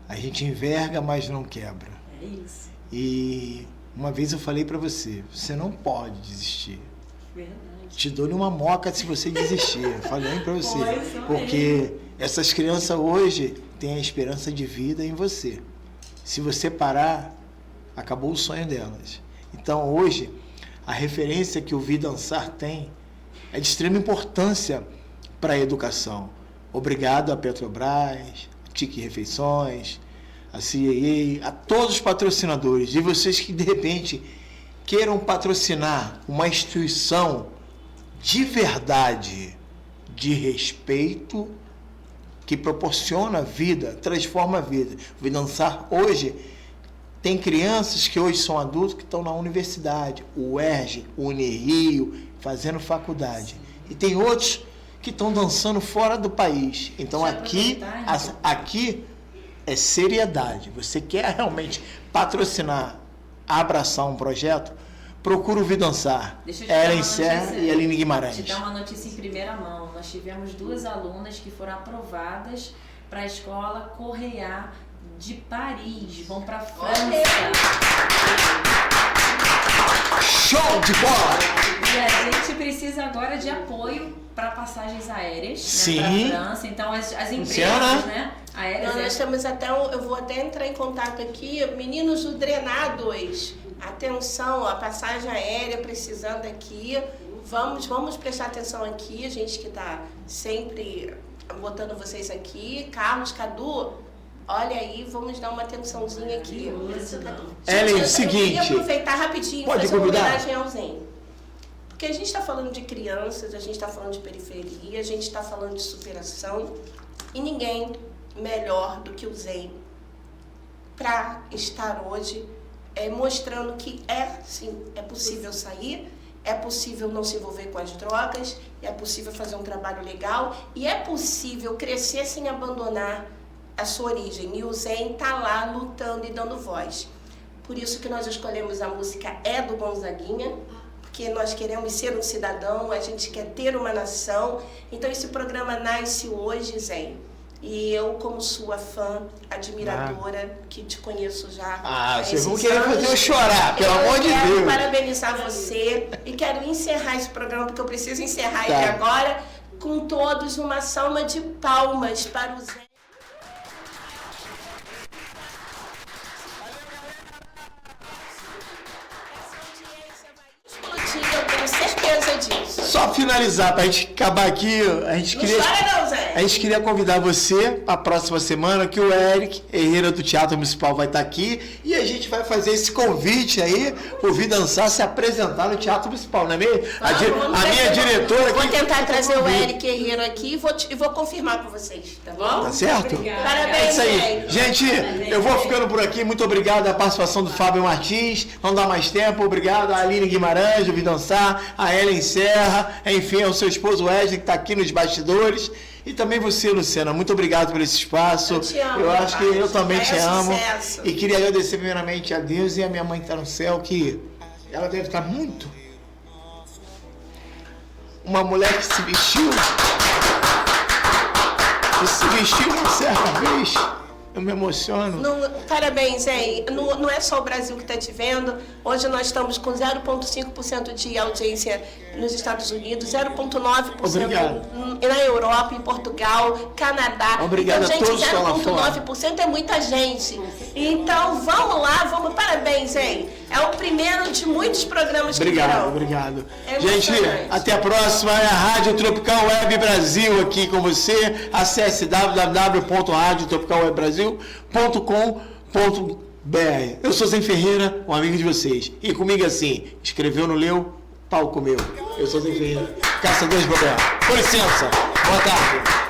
[SPEAKER 1] a gente enverga, mas não quebra.
[SPEAKER 4] É isso.
[SPEAKER 1] E uma vez eu falei para você não pode desistir.
[SPEAKER 4] Verdade.
[SPEAKER 1] Te dou-lhe uma moca se você desistir. Eu falei para você.
[SPEAKER 4] Pois,
[SPEAKER 1] Porque essas crianças hoje têm a esperança de vida em você. Se você parar, acabou o sonho delas. Então hoje, a referência que o Vidansar tem é de extrema importância para a educação. Obrigado a Petrobras, Tique Refeições, a CAA, a todos os patrocinadores. E vocês que de repente queiram patrocinar uma instituição de verdade, de respeito, que proporciona vida, transforma a vida. O Vidansar hoje tem crianças que hoje são adultos que estão na universidade, o UERJ, o Unirio, fazendo faculdade. E tem outros que estão dançando fora do país. Então aqui é seriedade. Você quer realmente patrocinar, abraçar um projeto, procura o Vidansar. Ellen Serra e Aline Guimarães.
[SPEAKER 4] Te dar uma notícia em primeira mão. Nós tivemos 2 alunas que foram aprovadas para a escola Correia de Paris. Vão para a França.
[SPEAKER 1] Show de bola!
[SPEAKER 4] E a gente precisa agora de apoio para passagens aéreas,
[SPEAKER 1] Sim.
[SPEAKER 4] Né, para a França. Então as empresas,
[SPEAKER 1] Luciana?
[SPEAKER 4] né, aéreas.
[SPEAKER 3] Nós temos até eu vou até entrar em contato aqui, meninos do Drenados. Atenção, a passagem aérea precisando aqui. Vamos prestar atenção aqui, a gente que está sempre botando vocês aqui. Carlos, Cadu, olha aí, vamos dar uma atençãozinha aqui.
[SPEAKER 1] Ellen,
[SPEAKER 3] eu
[SPEAKER 1] seguinte.
[SPEAKER 3] queria aproveitar rapidinho e
[SPEAKER 1] Pode
[SPEAKER 3] fazer uma
[SPEAKER 1] convidar?
[SPEAKER 3] homenagem ao Zen. Porque a gente está falando de crianças, a gente está falando de periferia, a gente está falando de superação. E ninguém melhor do que o Zen para estar hoje mostrando que sim, é possível sair, é possível não se envolver com as drogas, é possível fazer um trabalho legal e é possível crescer sem abandonar a sua origem. E o Zen está lá lutando e dando voz. Por isso que nós escolhemos a música do Gonzaguinha, porque nós queremos ser um cidadão, a gente quer ter uma nação. Então esse programa nasce hoje, Zen. E eu, como sua fã, admiradora, que te conheço já.
[SPEAKER 1] Vocês vão querer fazer eu chorar, pelo amor de Deus.
[SPEAKER 3] Eu quero parabenizar você e quero encerrar esse programa, porque eu preciso encerrar ele agora, com todos uma salva de palmas para o Zé. Eu tenho certeza disso.
[SPEAKER 1] Só finalizar, pra gente acabar aqui, a gente queria convidar você para a próxima semana, que o Eric Herrera do Teatro Municipal vai estar aqui e a gente vai fazer esse convite aí, o Vidansar se apresentar no Teatro Municipal, não é mesmo? A minha diretora aqui...
[SPEAKER 3] Vou tentar trazer o Eric Herrera aqui e vou confirmar com vocês, tá bom?
[SPEAKER 1] Tá certo?
[SPEAKER 4] Obrigada.
[SPEAKER 3] Parabéns,
[SPEAKER 1] É isso aí. Gente, eu vou ficando por aqui. Muito obrigado à participação do Fábio Martins. Não dá mais tempo. Obrigado a Aline Guimarães, do Vidansar, a Ellen Serra, enfim, ao seu esposo Wesley, que está aqui nos bastidores. E também você, Luciana, muito obrigado por esse espaço.
[SPEAKER 3] Eu te amo,
[SPEAKER 1] eu acho que eu também te amo.
[SPEAKER 3] Sucesso.
[SPEAKER 1] E queria agradecer primeiramente a Deus e a minha mãe que está no céu, que ela deve estar muito. Uma mulher que se vestiu uma certa vez. Eu me emociono.
[SPEAKER 3] Parabéns, hein? Não é só o Brasil que está te vendo. Hoje nós estamos com 0,5% de audiência nos Estados Unidos, 0,9% na Europa, em Portugal, Canadá.
[SPEAKER 1] Obrigado
[SPEAKER 3] então,
[SPEAKER 1] a todos que estão lá fora.
[SPEAKER 3] 0,9% é muita gente. Então, vamos lá, parabéns, hein? É o primeiro de muitos programas que virão.
[SPEAKER 1] Obrigado.
[SPEAKER 3] É
[SPEAKER 1] gente,
[SPEAKER 3] emocionante.
[SPEAKER 1] até a próxima. É a Rádio Tropical Web Brasil aqui com você. Acesse www.radiotropicalwebbrasil.com.br. Eu sou Zé Ferreira, um amigo de vocês. E comigo assim, escreveu, não leu, pau comeu. Eu sou Zé Ferreira, caçador de problema. Com licença, boa tarde.